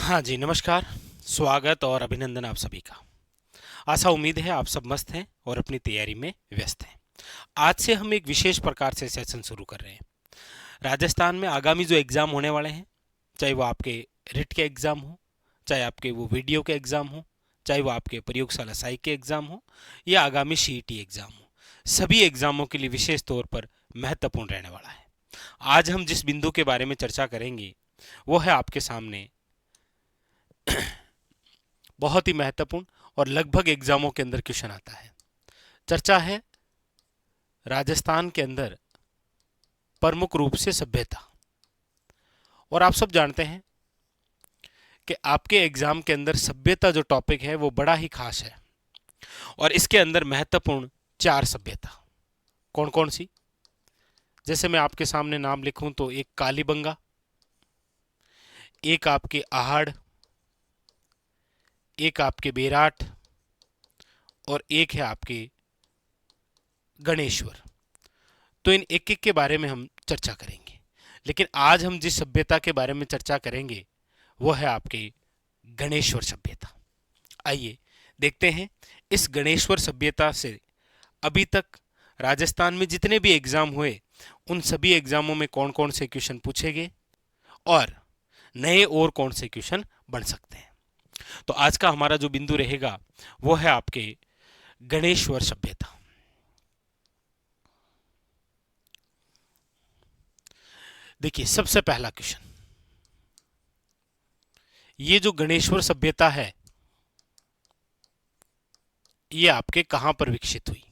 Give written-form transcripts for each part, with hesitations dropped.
हाँ जी, नमस्कार। स्वागत और अभिनंदन आप सभी का। आशा उम्मीद है आप सब मस्त हैं और अपनी तैयारी में व्यस्त हैं। आज से हम एक विशेष प्रकार से सेशन शुरू कर रहे हैं। राजस्थान में आगामी जो एग्ज़ाम होने वाले हैं, चाहे वो आपके रिट के एग्ज़ाम हो, चाहे आपके वो वीडियो के एग्ज़ाम हो, चाहे वो आपके प्रयोगशाला सहायक के एग्ज़ाम हो या आगामी सीईटी एग्ज़ाम हो, सभी एग्ज़ामों के लिए विशेष तौर पर महत्वपूर्ण रहने वाला है। आज हम जिस बिंदु के बारे में चर्चा करेंगे वो है आपके सामने बहुत ही महत्वपूर्ण और लगभग एग्जामों के अंदर क्वेश्चन आता है। चर्चा है राजस्थान के अंदर प्रमुख रूप से सभ्यता। और आप सब जानते हैं कि आपके एग्जाम के अंदर सभ्यता जो टॉपिक है वो बड़ा ही खास है और इसके अंदर महत्वपूर्ण 4 सभ्यता। कौन कौन सी? जैसे मैं आपके सामने नाम लिखूं तो एक कालीबंगा, एक आपके आहड़, एक आपके बेराट और एक है आपके गणेश्वर। तो इन एक एक के बारे में हम चर्चा करेंगे, लेकिन आज हम जिस सभ्यता के बारे में चर्चा करेंगे वो है आपके गणेश्वर सभ्यता। आइए देखते हैं इस गणेश्वर सभ्यता से अभी तक राजस्थान में जितने भी एग्जाम हुए उन सभी एग्जामों में कौन कौन से क्वेश्चन पूछे गए और नए और कौन से क्वेश्चन बन सकते हैं। तो आज का हमारा जो बिंदु रहेगा वो है आपके गणेश्वर सभ्यता। देखिए, सबसे पहला क्वेश्चन, ये जो गणेश्वर सभ्यता है ये आपके कहां पर विकसित हुई?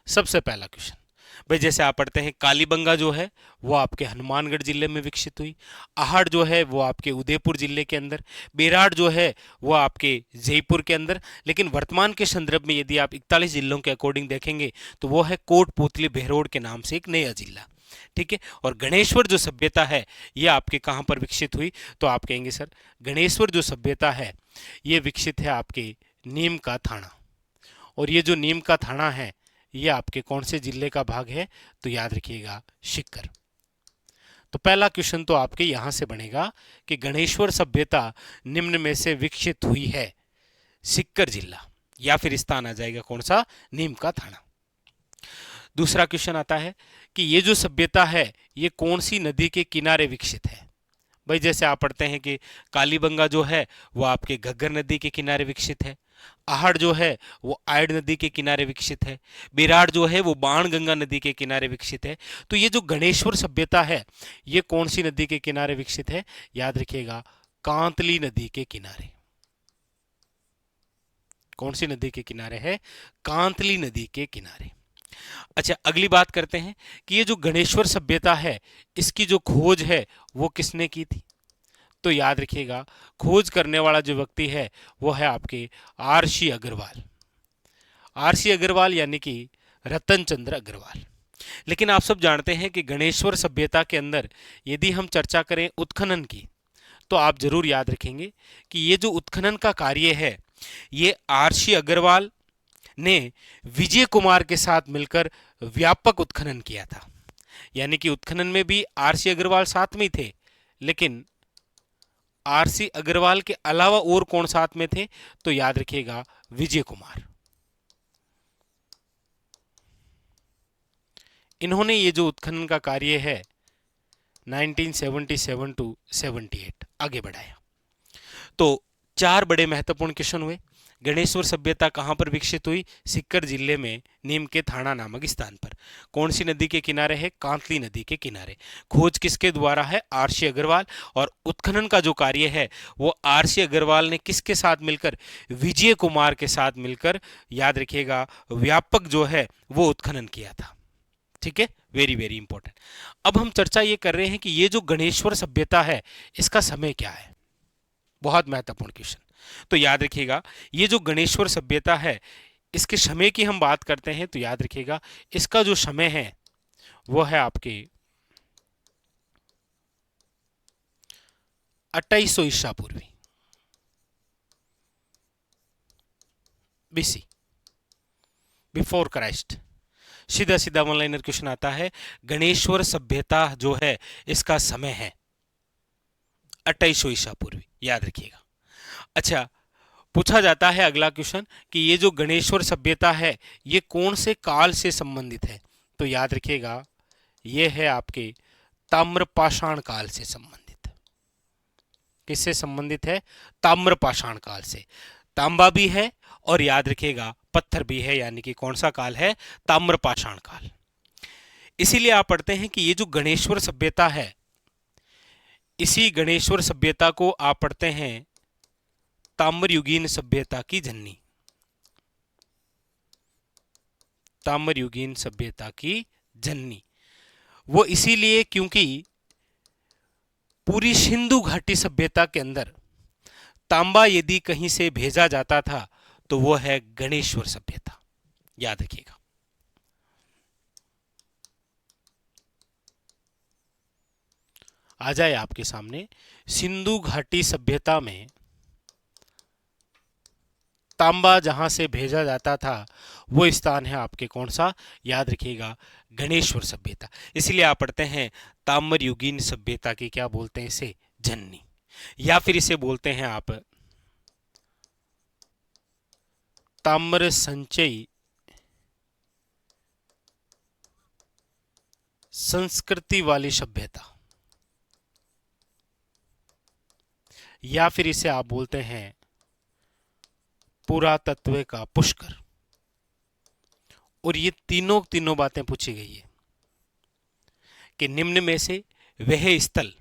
सबसे पहला क्वेश्चन भाई, जैसे आप पढ़ते हैं कालीबंगा जो है वो आपके हनुमानगढ़ जिले में विकसित हुई, आहड़ जो है वो आपके उदयपुर जिले के अंदर, बेराट जो है वो आपके जयपुर के अंदर। लेकिन वर्तमान के संदर्भ में यदि आप 41 जिलों के अकॉर्डिंग देखेंगे तो वो है कोटपूतली बहरोड के नाम से एक नया जिला। ठीक है। और गणेश्वर जो सभ्यता है ये आपके कहां पर विकसित हुई? तो आप कहेंगे सर गणेश्वर जो सभ्यता है ये विकसित है आपके नीम का थाना। और ये जो नीम का थाना है ये आपके कौन से जिले का भाग है? तो याद रखिएगा सीकर। तो पहला क्वेश्चन तो आपके यहां से बनेगा कि गणेश्वर सभ्यता निम्न में से विकसित हुई है सीकर जिला, या फिर स्थान आ जाएगा कौन सा? नीम का थाना। दूसरा क्वेश्चन आता है कि ये जो सभ्यता है ये कौन सी नदी के किनारे विकसित है? भाई जैसे आप पढ़ते हैं कि कालीबंगा जो है वो आपके घग्गर नदी के किनारे विकसित है, आहड़ जो है वो आयड नदी के किनारे विकसित है, बेराट जो है वो बाणगंगा नदी के किनारे विकसित है। तो ये जो गणेश्वर सभ्यता है ये कौन सी नदी के किनारे विकसित है? याद रखिएगा कांतली नदी के किनारे। कौन सी नदी के किनारे है? कांतली नदी के किनारे। अच्छा, अगली बात करते हैं कि ये जो गणेश्वर सभ्यता है इसकी जो खोज है वो किसने की थी? तो याद रखिएगा खोज करने वाला जो व्यक्ति है वो है आपके आरसी अग्रवाल। आरसी अग्रवाल यानी कि रतन चंद्र अग्रवाल। लेकिन आप सब जानते हैं कि गणेश्वर सभ्यता के अंदर यदि हम चर्चा करें उत्खनन की तो आप जरूर याद रखेंगे कि ये जो उत्खनन का कार्य है ये आरसी अग्रवाल ने विजय कुमार के साथ मिलकर व्यापक उत्खनन किया था। यानी कि उत्खनन में भी आरसी अग्रवाल साथ में थे, लेकिन आरसी अग्रवाल के अलावा और कौन साथ में थे? तो याद रखिएगा विजय कुमार। इन्होंने ये जो उत्खनन का कार्य है 1977 टू 78 आगे बढ़ाया। तो 4 बड़े महत्वपूर्ण क्वेश्चन हुए। गणेश्वर सभ्यता कहां पर विकसित हुई? सीकर जिले में नीम के थाना नामक स्थान पर। कौन सी नदी के किनारे है? कांतली नदी के किनारे। खोज किसके द्वारा है? आरसी अग्रवाल। और उत्खनन का जो कार्य है वो आरसी अग्रवाल ने किसके साथ मिलकर? विजय कुमार के साथ मिलकर, याद रखिएगा, व्यापक जो है वो उत्खनन किया था। ठीक है, वेरी वेरी इंपॉर्टेंट। अब हम चर्चा ये कर रहे हैं कि ये जो गणेश्वर सभ्यता है इसका समय क्या है? बहुत महत्वपूर्ण क्वेश्चन। तो याद रखिएगा ये जो गणेश्वर सभ्यता है इसके समय की हम बात करते हैं तो याद रखिएगा इसका जो समय है वो है आपके 2800 ईसा पूर्वी, बीसी, बिफोर क्राइस्ट। सीधा सीधा वन लाइनर क्वेश्चन आता है, गणेश्वर सभ्यता जो है इसका समय है 2800 ईसा पूर्वी। याद रखिएगा। अच्छा, पूछा जाता है अगला क्वेश्चन कि ये जो गणेश्वर सभ्यता है ये कौन से काल से संबंधित है? तो याद रखिएगा ये है आपके ताम्रपाषाण काल से संबंधित। किससे संबंधित है? ताम्रपाषाण काल से। तांबा भी है और याद रखिएगा पत्थर भी है, यानी कि कौन सा काल है? ताम्रपाषाण काल। इसीलिए आप पढ़ते हैं कि ये जो गणेश्वर सभ्यता है, इसी गणेश्वर सभ्यता को आप पढ़ते हैं ताम्रयुगीन सभ्यता की जननी। ताम्रयुगीन सभ्यता की जननी वो इसीलिए क्योंकि पूरी सिंधु घाटी सभ्यता के अंदर तांबा यदि कहीं से भेजा जाता था तो वो है गणेश्वर सभ्यता। याद रखिएगा। आ जाए आपके सामने सिंधु घाटी सभ्यता में तांबा जहां से भेजा जाता था वो स्थान है आपके कौन सा? याद रखिएगा गणेश्वर सभ्यता। इसलिए आप पढ़ते हैं ताम्रयुगीन सभ्यता की क्या बोलते हैं इसे? जननी। या फिर इसे बोलते हैं आप ताम्र संचयी संस्कृति वाली सभ्यता, या फिर इसे आप बोलते हैं पुरातत्व का पुष्कर। और ये तीनों बातें पूछी गई है कि निम्न में से वह स्थल,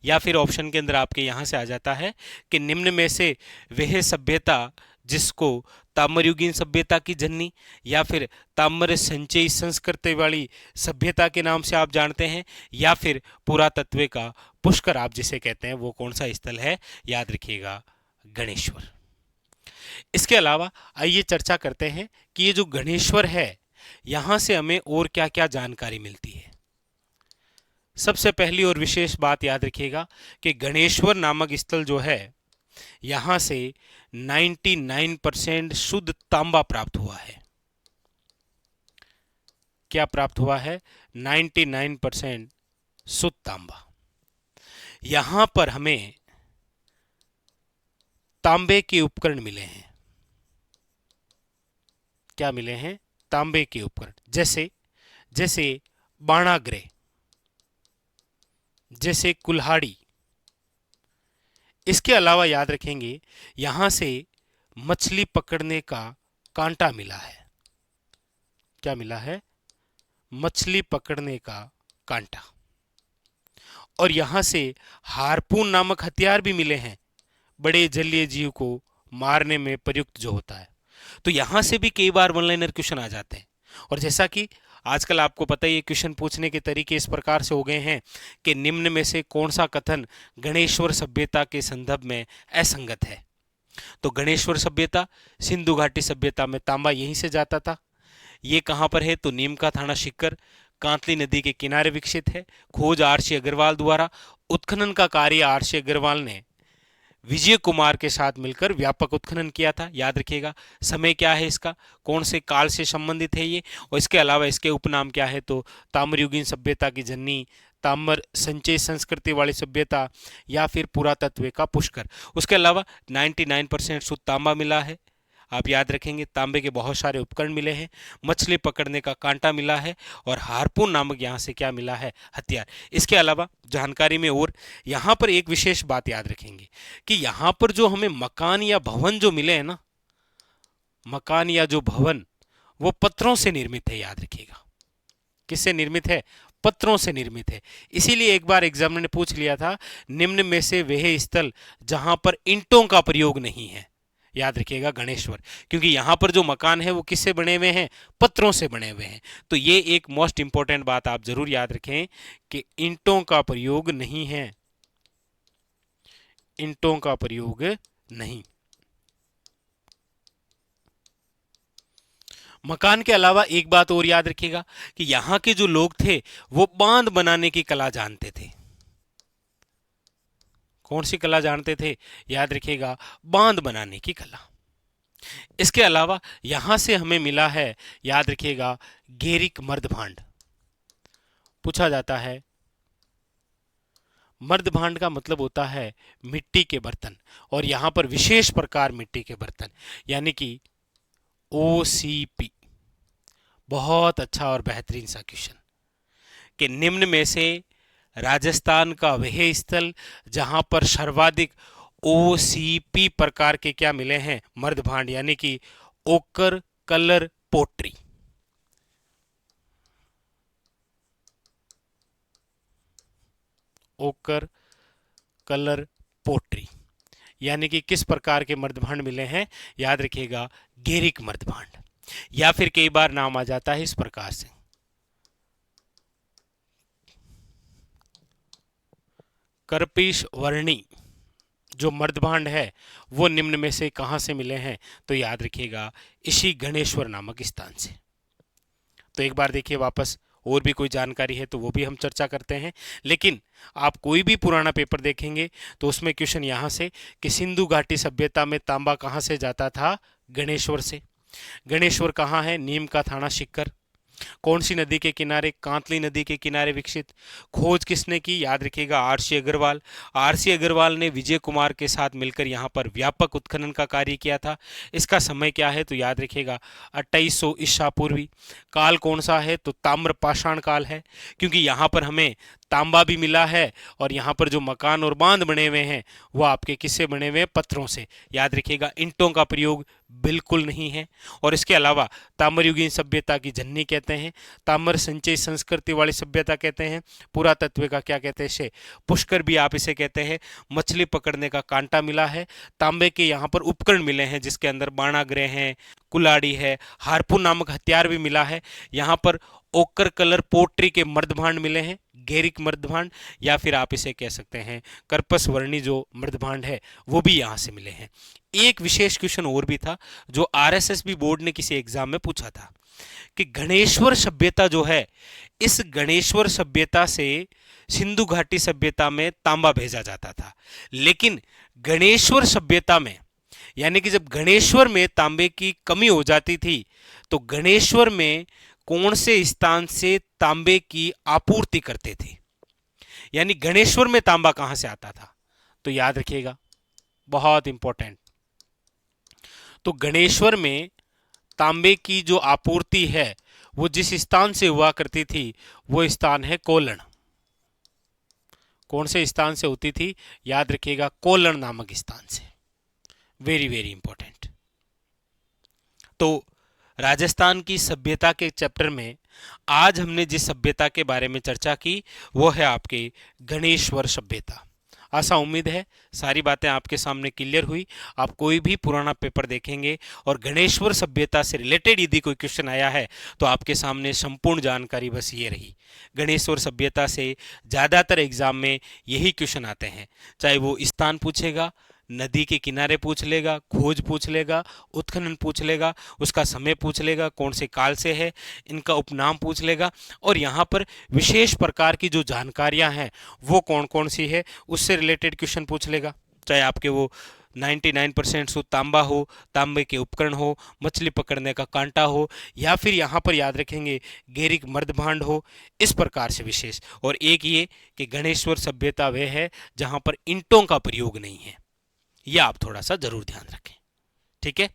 या फिर ऑप्शन के अंदर आपके यहां से आ जाता है कि निम्न में से वह सभ्यता जिसको ताम्रयुगीन सभ्यता की जननी या फिर ताम्र संचयी संस्कृति वाली सभ्यता के नाम से आप जानते हैं, या फिर पुरातत्व का पुष्कर आप जिसे कहते हैं, वो कौन सा स्थल है? याद रखिएगा गणेश्वर। इसके अलावा आइए चर्चा करते हैं कि ये जो गणेश्वर है यहां से हमें और क्या क्या जानकारी मिलती है। सबसे पहली और विशेष बात याद रखिएगा कि गणेश्वर नामक स्थल जो है यहां से 99% शुद्ध तांबा प्राप्त हुआ है। क्या प्राप्त हुआ है? 99% शुद्ध तांबा। यहां पर हमें तांबे के उपकरण मिले हैं। क्या मिले हैं? तांबे के उपकरण, जैसे जैसे बाणाग्रे, जैसे कुल्हाड़ी। इसके अलावा याद रखेंगे यहां से मछली पकड़ने का कांटा मिला है। क्या मिला है? मछली पकड़ने का कांटा। और यहां से हारपून नामक हथियार भी मिले हैं, बड़े जलीय जीव को मारने में प्रयुक्त जो होता है। तो यहां से भी कई बार वन लाइनर क्वेश्चन आ जाते हैं। और जैसा कि आजकल आपको पता ही है क्वेश्चन पूछने के तरीके इस प्रकार से हो गए हैं कि निम्न में से कौन सा कथन गणेश्वर सभ्यता के संदर्भ में असंगत है? तो गणेश्वर सभ्यता सिंधु घाटी सभ्यता में तांबा यहीं से जाता था। ये कहां पर है? तो नीम का थाना शिक्कर कांतली नदी के किनारे विकसित है। खोज आरसी अग्रवाल द्वारा, उत्खनन का कार्य आरसी अग्रवाल ने विजय कुमार के साथ मिलकर व्यापक उत्खनन किया था। याद रखिएगा समय क्या है इसका, कौन से काल से संबंधित है ये, और इसके अलावा इसके उपनाम क्या है? तो ताम्रयुगीन सभ्यता की जननी, ताम्र संचय संस्कृति वाली सभ्यता, या फिर पुरातत्व का पुष्कर। उसके अलावा 99% शुद्ध तांबा मिला है। आप याद रखेंगे तांबे के बहुत सारे उपकरण मिले हैं, मछली पकड़ने का कांटा मिला है, और हारपून नामक यहाँ से क्या मिला है? हथियार। इसके अलावा जानकारी में और यहाँ पर एक विशेष बात याद रखेंगे कि यहाँ पर जो हमें मकान या भवन जो मिले हैं ना, मकान या जो भवन, वो पत्थरों से निर्मित है। याद रखिएगा किससे निर्मित है? पत्थरों से निर्मित है। इसीलिए एक बार एग्जामिनर ने पूछ लिया था निम्न में से वह स्थल जहां पर ईंटों का प्रयोग नहीं है। याद रखिएगा गणेश्वर, क्योंकि यहां पर जो मकान है वो किससे बने हुए हैं? पत्थरों से बने हुए हैं। तो ये एक मोस्ट इंपॉर्टेंट बात आप जरूर याद रखें कि ईंटों का प्रयोग नहीं है, ईंटों का प्रयोग नहीं। मकान के अलावा एक बात और याद रखिएगा कि यहां के जो लोग थे वो बांध बनाने की कला जानते थे। कौन सी कला जानते थे? याद रखिएगा बांध बनाने की कला। इसके अलावा यहां से हमें मिला है, याद रखिएगा, गेरिक मर्द भांड। पूछा जाता है मर्द भांड का मतलब होता है मिट्टी के बर्तन, और यहां पर विशेष प्रकार मिट्टी के बर्तन, यानी कि OCP। बहुत अच्छा और बेहतरीन सा क्वेश्चन कि निम्न में से राजस्थान का वह स्थल जहां पर सर्वाधिक OCP प्रकार के क्या मिले हैं, मर्द भांड, यानी कि ओकर कलर पोट्री। ओकर कलर पोट्री यानी कि किस प्रकार के मर्दभांड मिले हैं, याद रखिएगा गेरिक मर्दभांड, या फिर कई बार नाम आ जाता है इस प्रकार से करपीश वर्णी। जो मर्दभांड है वो निम्न में से कहां से मिले हैं, तो याद रखिएगा इसी गणेश्वर नामक स्थान से। तो एक बार देखिए वापस, और भी कोई जानकारी है तो वो भी हम चर्चा करते हैं, लेकिन आप कोई भी पुराना पेपर देखेंगे तो उसमें क्वेश्चन यहाँ से कि सिंधु घाटी सभ्यता में तांबा कहाँ से जाता था, गणेश्वर से। गणेश्वर कहाँ है, नीम का थाना शिक्कर। कौन सी नदी के किनारे, कांतली नदी के किनारे विकसित। खोज किसने की, याद रखिएगा RC अग्रवाल। RC अग्रवाल ने विजय कुमार के साथ मिलकर यहाँ पर व्यापक उत्खनन का कार्य किया था। इसका समय क्या है, तो याद रखिएगा 2800 ईसा पूर्वी। काल कौन सा है, तो ताम्र पाषाण काल है, क्योंकि यहाँ पर हमें तांबा भी मिला है, और यहाँ पर जो मकान और बांध बने हुए हैं वो आपके किससे बने हुए हैं, पत्थरों से। याद रखिएगा ईंटों का प्रयोग बिल्कुल नहीं है। और इसके अलावा ताम्रयुगीन सभ्यता की जननी कहते हैं, ताम्र संचय संस्कृति वाली सभ्यता कहते हैं, पुरातत्व का क्या कहते हैं इसे, पुष्कर भी आप इसे कहते हैं। मछली पकड़ने का कांटा मिला है। तांबे के यहाँ पर उपकरण मिले हैं जिसके अंदर बाणाग्रह हैं, कुलाड़ी है, हारपून नामक हथियार भी मिला है। यहाँ पर ओकर कलर पोट्री के मर्दभांड मिले हैं, गेरिक मर्दभांड, या फिर आप इसे कह सकते हैं करपस वर्णी जो मर्दभांड है वो भी यहाँ से मिले हैं। एक विशेष क्वेश्चन और भी था जो RSSB बोर्ड ने किसी एग्जाम में पूछा था कि गणेश्वर सभ्यता जो है, इस गणेश्वर सभ्यता से सिंधु घाटी सभ्यता में तांबा भेजा जाता था, लेकिन गणेश्वर सभ्यता में, यानी कि जब गणेश्वर में तांबे की कमी हो जाती थी तो गणेश्वर में कौन से स्थान से तांबे की आपूर्ति करते थे, यानी गणेश्वर में तांबा कहां से आता था, तो याद रखिएगा बहुत इंपॉर्टेंट। तो गणेश्वर में तांबे की जो आपूर्ति है वो जिस स्थान से हुआ करती थी वो स्थान है कोलन। कौन से स्थान से होती थी, याद रखिएगा कोलन नामक स्थान से। Very very important. तो राजस्थान की सभ्यता के चैप्टर में आज हमने जिस सभ्यता के बारे में चर्चा की वो है आपके गणेश्वर सभ्यता। आशा उम्मीद है सारी बातें आपके सामने क्लियर हुई। आप कोई भी पुराना पेपर देखेंगे और गणेश्वर सभ्यता से रिलेटेड यदि कोई क्वेश्चन आया है तो आपके सामने संपूर्ण जानकारी बस ये रही। गणेश्वर सभ्यता से ज़्यादातर एग्जाम में यही क्वेश्चन आते हैं, चाहे वो स्थान पूछेगा, नदी के किनारे पूछ लेगा, खोज पूछ लेगा, उत्खनन पूछ लेगा, उसका समय पूछ लेगा, कौन से काल से है, इनका उपनाम पूछ लेगा, और यहाँ पर विशेष प्रकार की जो जानकारियाँ हैं वो कौन कौन सी है उससे रिलेटेड क्वेश्चन पूछ लेगा। चाहे आपके वो 99% सो तांबा हो, तांबे के उपकरण हो, मछली पकड़ने का कांटा हो, या फिर यहाँ पर याद रखेंगे गेरिक मर्दभांड हो, इस प्रकार से विशेष। और एक ये कि गणेश्वर सभ्यता वह है जहाँ पर ईंटों का प्रयोग नहीं है, यह आप थोड़ा सा जरूर ध्यान रखें। ठीक है,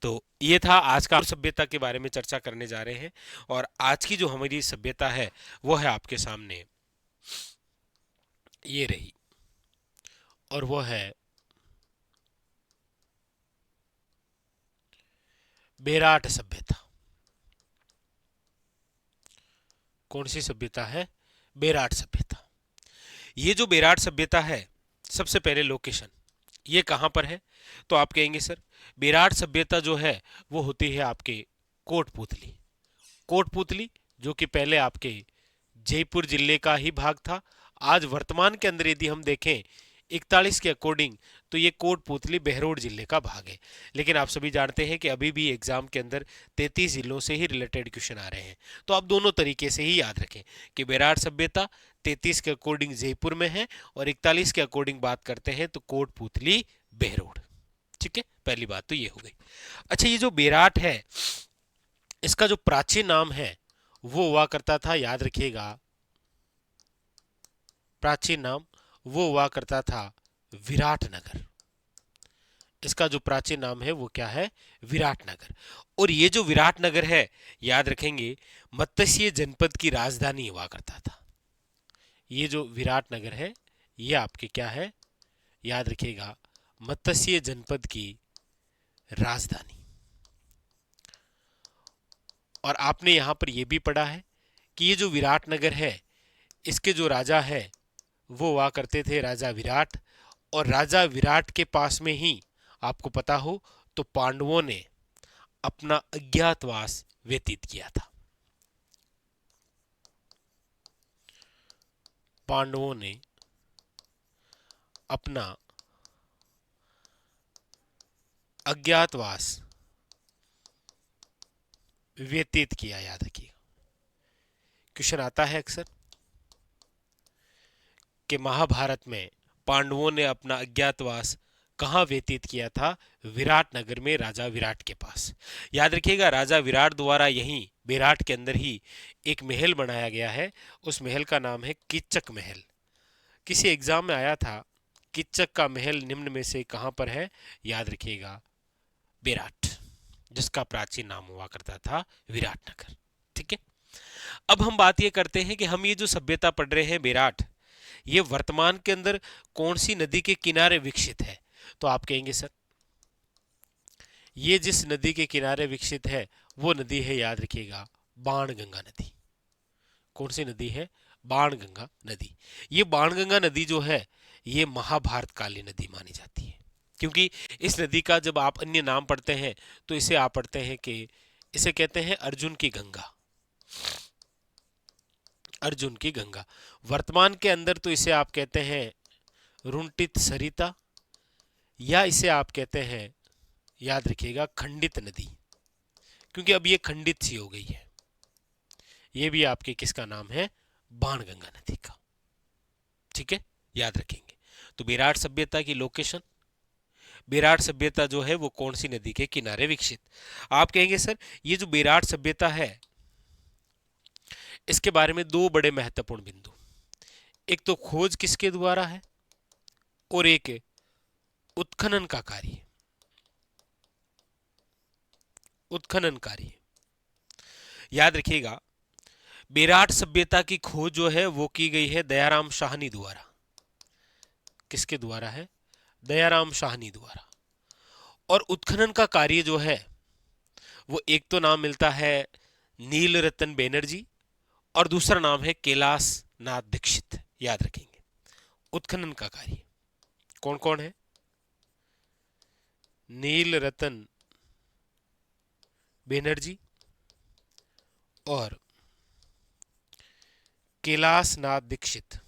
तो ये था आज का सभ्यता के बारे में चर्चा करने जा रहे हैं, और आज की जो हमारी सभ्यता है वो है आपके सामने ये रही, और वो है बेराट सभ्यता। कौन सी सभ्यता है, बेराट सभ्यता। ये जो बेराट सभ्यता है, सबसे पहले लोकेशन ये कहां पर है, तो आप कहेंगे सर बेराट सभ्यता जो है वो होती है आपके कोटपुतली। कोटपुतली जो कि पहले आपके जयपुर जिले का ही भाग था, आज वर्तमान के अंदर यदि हम देखें 41 के अकॉर्डिंग तो ये कोटपुतली बहरोड जिले का भाग है। लेकिन आप सभी जानते हैं कि अभी भी एग्जाम के अंदर 33 जिलों से ही रिलेटेड क्वेश्चन आ रहे हैं, तो आप दोनों तरीके से ही याद रखें कि बेराट सभ्यता 33 के अकॉर्डिंग जयपुर में है और 41 के अकॉर्डिंग बात करते हैं तो कोटपुतली बहरोड। ठीक है, पहली बात तो ये हो गई। अच्छा, ये जो बेराट है इसका जो प्राचीन नाम है वो हुआ करता था, याद रखिएगा प्राचीन नाम वो हुआ करता था विराटनगर। इसका जो प्राचीन नाम है वो क्या है? विराटनगर। और ये जो विराटनगर है, याद रखेंगे, मत्स्य जनपद की राजधानी हुआ करता था। ये जो विराटनगर है ये आपके क्या है? याद रखिएगा, मत्स्य जनपद की राजधानी। और आपने यहां पर यह भी पढ़ा है कि ये जो विराटनगर है इसके जो राजा है वो हुआ करते थे राजा विराट। और राजा विराट के पास में ही आपको पता हो तो पांडवों ने अपना अज्ञातवास व्यतीत किया था। पांडवों ने अपना अज्ञातवास व्यतीत किया, याद रखिएगा। क्वेश्चन आता है अक्सर कि महाभारत में पांडवों ने अपना अज्ञातवास कहाँ व्यतीत किया था? विराटनगर में राजा विराट के पास। याद रखिएगा, राजा विराट द्वारा यहीं विराट के अंदर ही एक महल बनाया गया है। उस महल का नाम है कीचक महल। किसी एग्जाम में आया था, कीचक का महल निम्न में से कहां पर है? याद रखिएगा, विराट, जिसका प्राचीन नाम हुआ करता था विराटनगर। ठीक है, अब हम बात ये करते हैं कि हम ये जो सभ्यता पढ़ रहे हैं विराट, ये वर्तमान के अंदर कौन सी नदी के किनारे विकसित है? तो आप कहेंगे सर ये जिस नदी के किनारे विकसित है वो नदी है, याद रखिएगा, बाणगंगा नदी। कौन सी नदी है? बाणगंगा नदी। ये बाणगंगा नदी जो है ये महाभारत कालीन नदी मानी जाती है, क्योंकि इस नदी का जब आप अन्य नाम पढ़ते हैं तो इसे आप पढ़ते हैं कि इसे कहते हैं अर्जुन की गंगा। अर्जुन की गंगा। वर्तमान के अंदर तो इसे आप कहते हैं रुंटित सरिता, या इसे आप कहते हैं, याद रखिएगा, खंडित नदी, क्योंकि अब ये खंडित सी हो गई है। ये भी आपके किसका नाम है? बाणगंगा नदी का। ठीक है, याद रखेंगे। तो विराट सभ्यता की लोकेशन, विराट सभ्यता जो है वो कौन सी नदी के किनारे विकसित? आप कहेंगे सर ये जो विराट सभ्यता है इसके बारे में दो बड़े महत्वपूर्ण बिंदु, एक तो खोज किसके द्वारा है और एक उत्खनन का कार्य। उत्खनन कार्य, याद रखिएगा, विराट सभ्यता की खोज जो है वो की गई है दयाराम शाहनी द्वारा। किसके द्वारा है? दयाराम शाहनी द्वारा। और उत्खनन का कार्य जो है वो एक तो नाम मिलता है नील रतन बनर्जी और दूसरा नाम है कैलाश नाथ दीक्षित। याद रखेंगे, उत्खनन का कार्य कौन कौन है? नील रतन बनर्जी और कैलाश नाथ दीक्षित।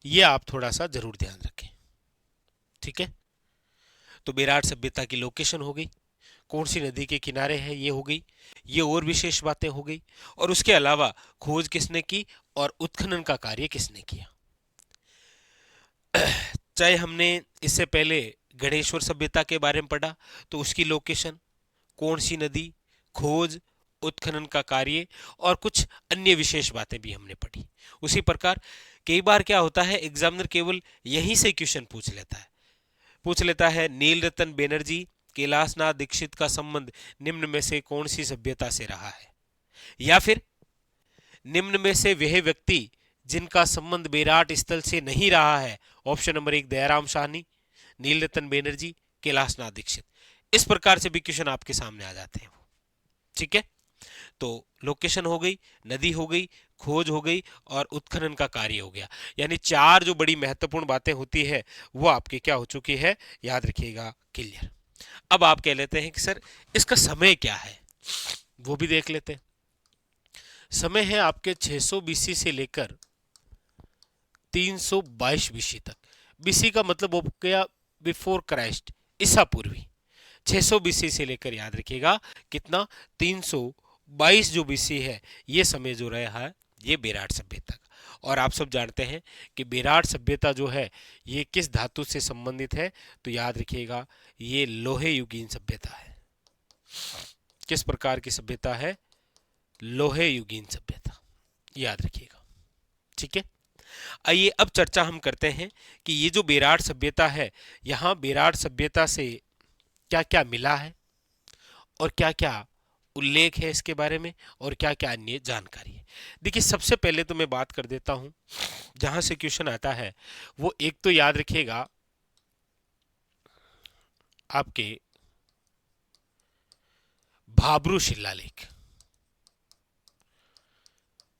ये आप थोड़ा सा जरूर ध्यान रखें। ठीक है, तो विराट सभ्यता की लोकेशन हो गई, कौन सी नदी के किनारे है ये हो गई, ये और विशेष बातें हो गई, और उसके अलावा खोज किसने की और उत्खनन का कार्य किसने किया। चाहे हमने इससे पहले गणेश्वर सभ्यता के बारे में पढ़ा तो उसकी लोकेशन, कौन सी नदी, खोज, उत्खनन का कार्य और कुछ अन्य विशेष बातें भी हमने पढ़ी। उसी प्रकार कई बार क्या होता है, एग्जामिनर केवल यहीं से क्वेश्चन पूछ लेता है नील रतन बनर्जी कैलाशनाथ दीक्षित का संबंध निम्न में से कौन सी सभ्यता से रहा है, या फिर निम्न में से वह व्यक्ति जिनका संबंध विराट स्थल से नहीं रहा है। ऑप्शन नंबर 1 दयाराम शाहनी, नील रतन बनर्जी, कैलाशनाथ दीक्षित। इस प्रकार से भी क्वेश्चन आपके सामने आ जाते हैं वो। ठीक है, तो लोकेशन हो गई, नदी हो गई, खोज हो गई और उत्खनन का कार्य हो गया। यानी चार जो बड़ी महत्वपूर्ण बातें होती है वो आपके क्या हो चुकी है, याद रखिएगा, क्लियर। अब आप कह लेते हैं कि सर इसका समय क्या है, वो भी देख लेते हैं। समय है आपके 600 बीसी से लेकर 322 बीसी तक। बीसी का मतलब हो गया बिफोर क्राइस्ट, ईसा पूर्वी। 600 बीसी से लेकर, याद रखिएगा, कितना, 322 जो बीसी है, ये समय जो रहा है ये विराट सभ्यता का। और आप सब जानते हैं कि विराट सभ्यता जो है ये किस धातु से संबंधित है, तो याद रखिएगा ये लोहे युगीन सभ्यता है। किस प्रकार की सभ्यता है? लोहे युगीन सभ्यता, याद रखिएगा। ठीक है। आइए अब चर्चा हम करते हैं कि ये जो बेराट सभ्यता है, यहाँ बेराट सभ्यता से क्या क्या मिला है और क्या क्या उल्लेख है इसके बारे में और क्या क्या अन्य जानकारी है। देखिए, सबसे पहले तो मैं बात कर देता हूं, जहां से क्वेश्चन आता है वो एक तो याद रखिएगा आपके भाब्रू शिलालेख।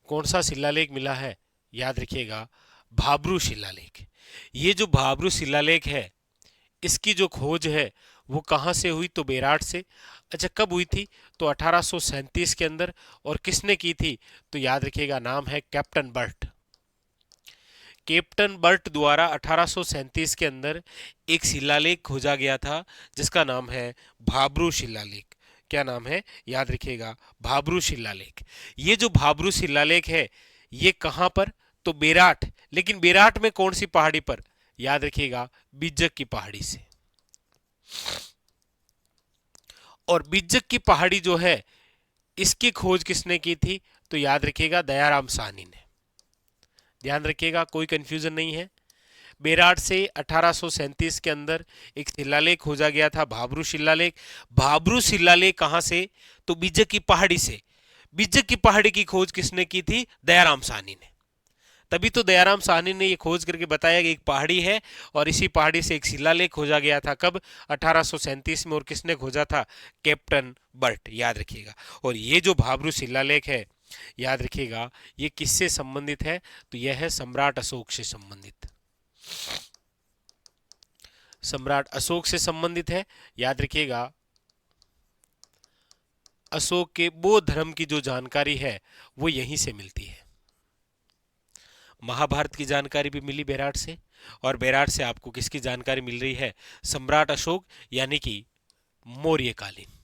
कौन सा शिलालेख मिला है? याद रखिएगा, भाब्रू शिलालेख। ये जो भाब्रू शिलालेख है, इसकी जो खोज है वो कहाँ से हुई? तो बेराट से। अच्छा, कब हुई थी? तो 1837 के अंदर। और किसने की थी? तो याद रखिएगा, नाम है कैप्टन बर्ट। कैप्टन बर्ट द्वारा 1837 के अंदर एक शिलालेख खोजा गया था जिसका नाम है भाब्रू शिलालेख। क्या नाम है? याद रखिएगा, भाब्रू शिलालेख। ये जो भाब्रू शिलालेख है ये कहां पर? तो बेराट। लेकिन बेराट में कौन सी पहाड़ी पर? याद रखिएगा, बिज्जक की पहाड़ी से। और बिज्जक की पहाड़ी जो है इसकी खोज किसने की थी? तो याद रखिएगा, दयाराम साहनी ने। ध्यान रखिएगा, कोई कंफ्यूजन नहीं है। बेराट से 1837 के अंदर एक शिलालेख खोजा गया था, भाब्रू शिलालेख। भाब्रू शिलालेख कहां से? तो बिज्जक की पहाड़ी से। बिज्जक की पहाड़ी की खोज किसने की थी? दयाराम साहनी ने। तभी तो दयाराम साहनी ने ये खोज करके बताया कि एक पहाड़ी है और इसी पहाड़ी से एक शिलालेख खोजा गया था। कब? 1837 में। और किसने खोजा था? Captain Burt. याद रखिएगा। और ये जो भाब्रू शिलालेख है, याद रखिएगा, ये किससे संबंधित है? तो यह है सम्राट अशोक से संबंधित। सम्राट अशोक से संबंधित है। याद रखिएगा, अशोक के बौद्ध धर्म की जो जानकारी है वो यहीं से मिलती है। महाभारत की जानकारी भी मिली बेराट से। और बेराट से आपको किसकी जानकारी मिल रही है? सम्राट अशोक यानी कि मौर्यकालीन।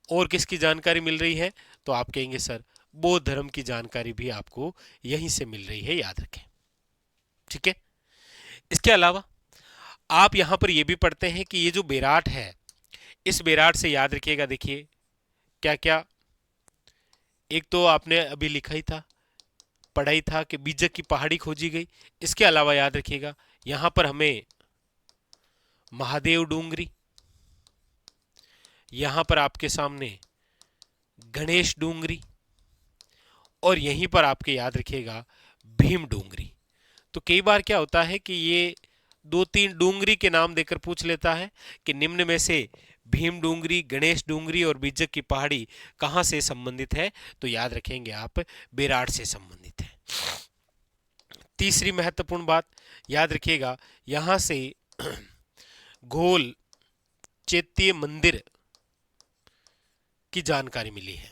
और किसकी जानकारी मिल रही है? तो आप कहेंगे सर बौद्ध धर्म की जानकारी भी आपको यहीं से मिल रही है। याद रखें, ठीक है। इसके अलावा आप यहां पर यह भी पढ़ते हैं कि ये जो बेराट है, इस बेराट से याद रखिएगा, देखिए क्या क्या। एक तो आपने अभी लिखा ही था, पढ़ा ही था कि बिज्जक की पहाड़ी खोजी गई। इसके अलावा याद रखिएगा, यहां पर हमें महादेव डूंगरी, यहां पर आपके सामने गणेश डूंगरी, और यहीं पर आपके याद रखिएगा भीम डूंगरी। तो कई बार क्या होता है कि ये दो तीन डूंगरी के नाम देकर पूछ लेता है कि निम्न में से भीम डूंगरी, गणेश डूंगरी और बिज्जक की पहाड़ी कहां से संबंधित है? तो याद रखेंगे आप, बेराट से संबंधित है। तीसरी महत्वपूर्ण बात याद रखिएगा, यहां से घोल चैत्य मंदिर की जानकारी मिली है।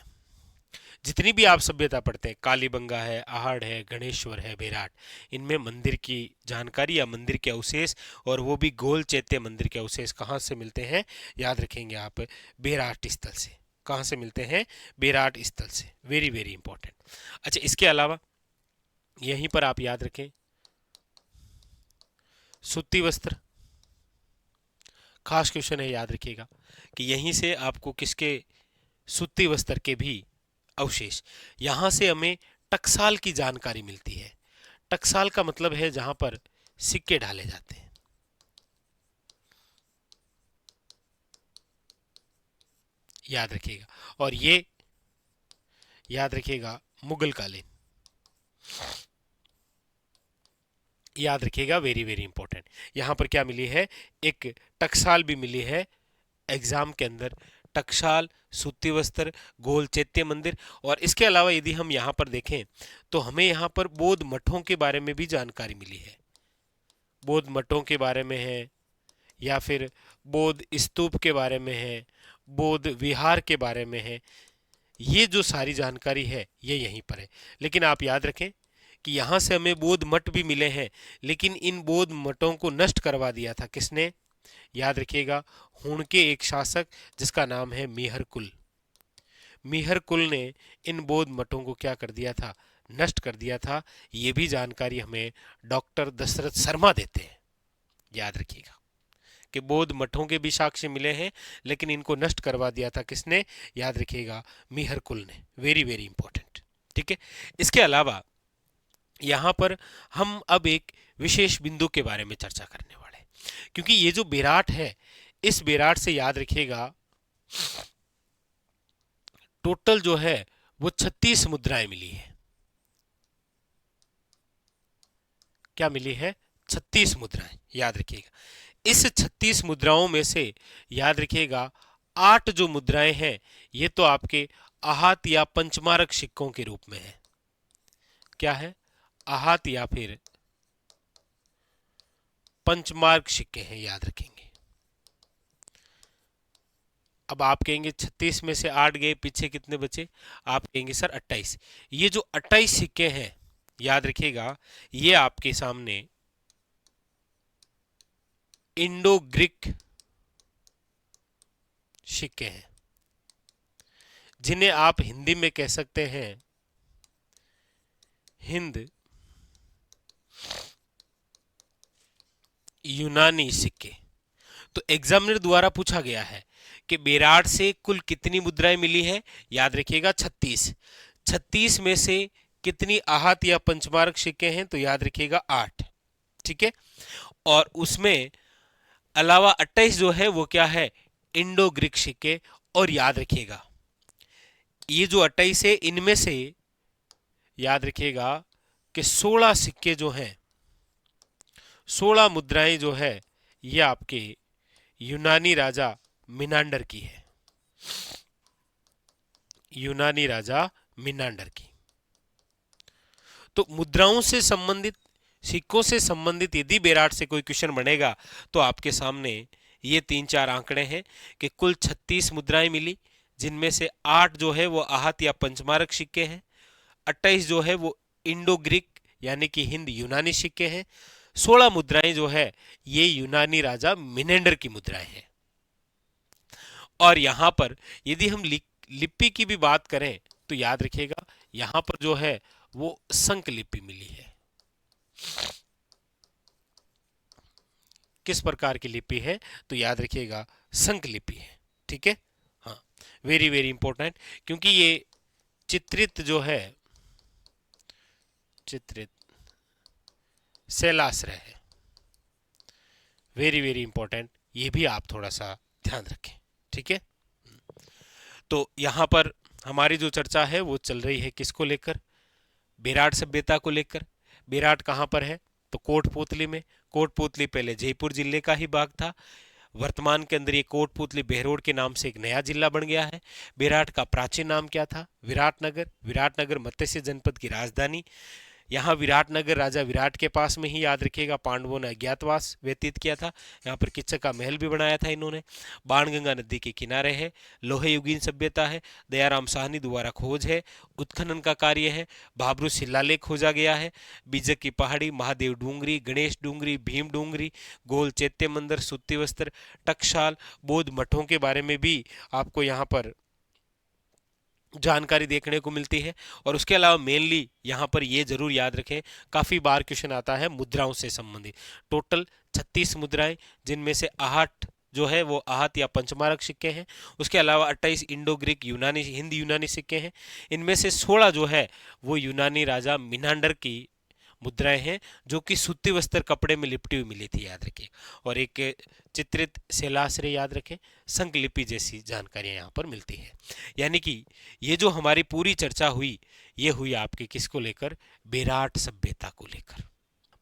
जितनी भी आप सभ्यता पढ़ते हैं, कालीबंगा है, आहड़ है, गणेश्वर है, बेराट, इनमें मंदिर की जानकारी या मंदिर के अवशेष, और वो भी गोल चैत्य मंदिर के अवशेष कहाँ से मिलते हैं? याद रखेंगे आप, बेराट स्थल से। कहाँ से मिलते हैं? बेराट स्थल से। Very very important. अच्छा, इसके अलावा यहीं पर आप याद रखें सूती वस्त्र, खास क्वेश्चन है, याद रखिएगा कि यहीं से आपको किसके? सूती वस्त्र के भी अवशेष। यहां से हमें टकसाल की जानकारी मिलती है। टकसाल का मतलब है जहां पर सिक्के ढाले जाते हैं। याद रखिएगा। और ये याद रखिएगा मुगल कालीन। याद रखिएगा, वेरी वेरी इंपॉर्टेंट। यहां पर क्या मिली है? एक टकसाल भी मिली है एग्जाम के अंदर। टकसाल, सूती वस्त्र, गोल चैत्य मंदिर। और इसके अलावा यदि हम यहाँ पर देखें तो हमें यहाँ पर बौद्ध मठों के बारे में भी जानकारी मिली है। बौद्ध मठों के बारे में है, या फिर बौद्ध स्तूप के बारे में है, बौद्ध विहार के बारे में है। ये जो सारी जानकारी है ये यहीं पर है। लेकिन आप याद रखें कि यहाँ से हमें बौद्ध मठ भी मिले हैं, लेकिन इन बौद्ध मठों को नष्ट करवा दिया था किसने? याद रखिएगा, हुण के एक शासक जिसका नाम है मिहर कुल। मिहर कुल ने इन बौद्ध मठों को क्या कर दिया था? नष्ट कर दिया था। ये भी जानकारी हमें डॉक्टर दशरथ शर्मा देते हैं। याद रखिएगा कि बौद्ध मठों के भी साक्ष्य मिले हैं, लेकिन इनको नष्ट करवा दिया था किसने? याद रखिएगा, मिहर कुल ने। वेरी वेरी इंपॉर्टेंट, ठीक है। इसके अलावा यहाँ पर हम अब एक विशेष बिंदु के बारे में चर्चा करने वाले हैं, क्योंकि ये जो बेराट है, इस बेराट से याद रखिएगा टोटल जो है वो 36 मुद्राएं मिली है। क्या मिली है? 36 मुद्राएं, याद रखिएगा। इस 36 मुद्राओं में से याद रखिएगा 8 जो मुद्राएं हैं ये तो आपके आहत या पंचमारक सिक्कों के रूप में है। क्या है? आहत या फिर पंचमार्क सिक्के हैं, याद रखेंगे। अब आप कहेंगे 36 में से 8 गए, पीछे कितने बचे? आप कहेंगे सर 28। ये जो 28 सिक्के हैं, याद रखिएगा, ये आपके सामने इंडो ग्रीक सिक्के हैं, जिन्हें आप हिंदी में कह सकते हैं हिंद यूनानी सिक्के। तो एग्जामिनर द्वारा पूछा गया है कि बेराट से कुल कितनी मुद्राएं मिली है? याद रखिएगा 36। 36 में से कितनी आहत या पंचमार्क सिक्के हैं? तो याद रखिएगा 8। ठीक है। और उसमें अलावा 28 जो है वो क्या है? इंडो ग्रीक सिक्के। और याद रखिएगा ये जो 28 है, इनमें से याद रखिएगा कि 16 सिक्के जो हैं, 16 मुद्राएं जो है ये आपके यूनानी राजा मिनांडर की है। यूनानी राजा मिनांडर की। तो मुद्राओं से संबंधित, सिक्कों से संबंधित यदि बेराट से कोई क्वेश्चन बनेगा तो आपके सामने ये 3-4 आंकड़े हैं कि कुल 36 मुद्राएं मिली, जिनमें से 8 जो है वो आहत या पंचमारक सिक्के हैं, 28 जो है वो इंडो ग्रीक यानी कि हिंद यूनानी सिक्के हैं, 16 मुद्राएं जो है ये यूनानी राजा मिनेंडर की मुद्राएं हैं। और यहां पर यदि हम लिपि की भी बात करें तो याद रखिएगा यहां पर जो है वो संक लिपि मिली है। किस प्रकार की लिपि है? तो याद रखिएगा संक लिपि है। ठीक है। हाँ, वेरी वेरी इंपॉर्टेंट, क्योंकि ये चित्रित जो है, चित्रित शैलाश्रय है। वेरी वेरी इंपॉर्टेंट, ये भी आप थोड़ा सा ध्यान रखें। ठीक है। तो यहां पर हमारी जो चर्चा है वो चल रही है किसको लेकर? बेराट सभ्यता को लेकर। बेराट कहां पर है? तो कोटपूतली में। कोटपूतली पहले जयपुर जिले का ही भाग था, वर्तमान के अंदर ये कोटपूतली बहरोड के नाम से एक नया जिला बन गया है। बेराट का प्राचीन नाम क्या था? विराटनगर। विराटनगर मत्स्य जनपद की राजधानी। यहाँ विराटनगर राजा विराट के पास में ही, याद रखिएगा, पांडवों ने अज्ञातवास व्यतीत किया था। यहाँ पर किच्चक का महल भी बनाया था इन्होंने। बाणगंगा नदी के किनारे है, लोहे युगीन सभ्यता है, दयाराम साहनी द्वारा खोज है, उत्खनन का कार्य है, भाबरू शिलालेख खोजा गया है, बीजक की पहाड़ी, महादेव डूंगरी, गणेश डूंगरी, भीम डूंगरी, गोल चैत्य मंदिर, सुत्ती वस्त्र, टकशाल, बौद्ध मठों के बारे में भी आपको यहाँ पर जानकारी देखने को मिलती है। और उसके अलावा मेनली यहाँ पर ये जरूर याद रखें, काफ़ी बार क्वेश्चन आता है मुद्राओं से संबंधित। टोटल 36 मुद्राएं, जिनमें से 8 जो है वो आहत या पंचमारक सिक्के हैं, उसके अलावा 28 इंडो ग्रीक यूनानी हिंद यूनानी सिक्के हैं, इनमें से 16 जो है वो यूनानी राजा मिनांडर की मुद्राएं हैं, जो कि सूती वस्त्र कपड़े में लिपटी हुई मिली थी, याद रखिए। और एक चित्रित शैलाश्रय, याद रखें, संकलिपि जैसी जानकारियां यहाँ पर मिलती है। यानी कि ये जो हमारी पूरी चर्चा हुई, ये हुई आपके किसको लेकर? बेराट सभ्यता को लेकर।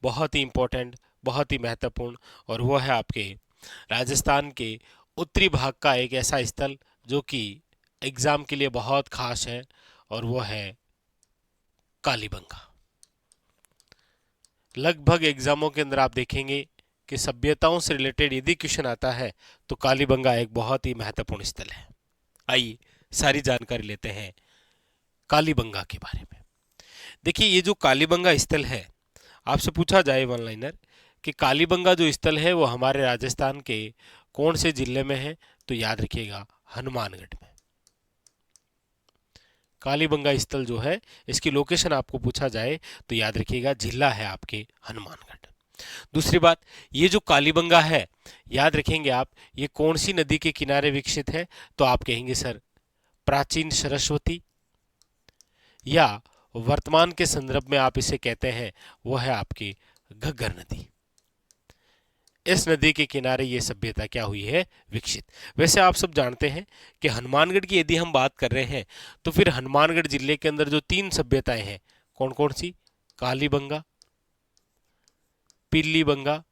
बहुत ही इंपॉर्टेंट, बहुत ही महत्वपूर्ण, और वो है आपके राजस्थान के उत्तरी भाग का एक ऐसा स्थल जो कि एग्जाम के लिए बहुत खास है, और वो है कालीबंगा। लगभग एग्जामों के अंदर आप देखेंगे कि सभ्यताओं से रिलेटेड यदि क्वेश्चन आता है तो कालीबंगा एक बहुत ही महत्वपूर्ण स्थल है। आइए सारी जानकारी लेते हैं कालीबंगा के बारे में। देखिए, ये जो कालीबंगा स्थल है, आपसे पूछा जाए वन लाइनर कि कालीबंगा जो स्थल है वो हमारे राजस्थान के कौन से जिले में है? तो याद रखिएगा हनुमानगढ़ में। कालीबंगा स्थल जो है, इसकी लोकेशन आपको पूछा जाए तो याद रखिएगा जिला है आपके हनुमानगढ़। दूसरी बात, ये जो कालीबंगा है, याद रखेंगे आप, ये कौन सी नदी के किनारे विकसित है? तो आप कहेंगे सर प्राचीन सरस्वती या वर्तमान के संदर्भ में आप इसे कहते हैं वो है आपकी घग्गर नदी। इस नदी के किनारे ये सभ्यता क्या हुई है, विकसित। वैसे आप सब जानते हैं कि हनुमानगढ़ की यदि हम बात कर रहे हैं तो फिर हनुमानगढ़ जिले के अंदर जो 3 सभ्यताएं हैं कौन कौन सी, कालीबंगा, पीलीबंगा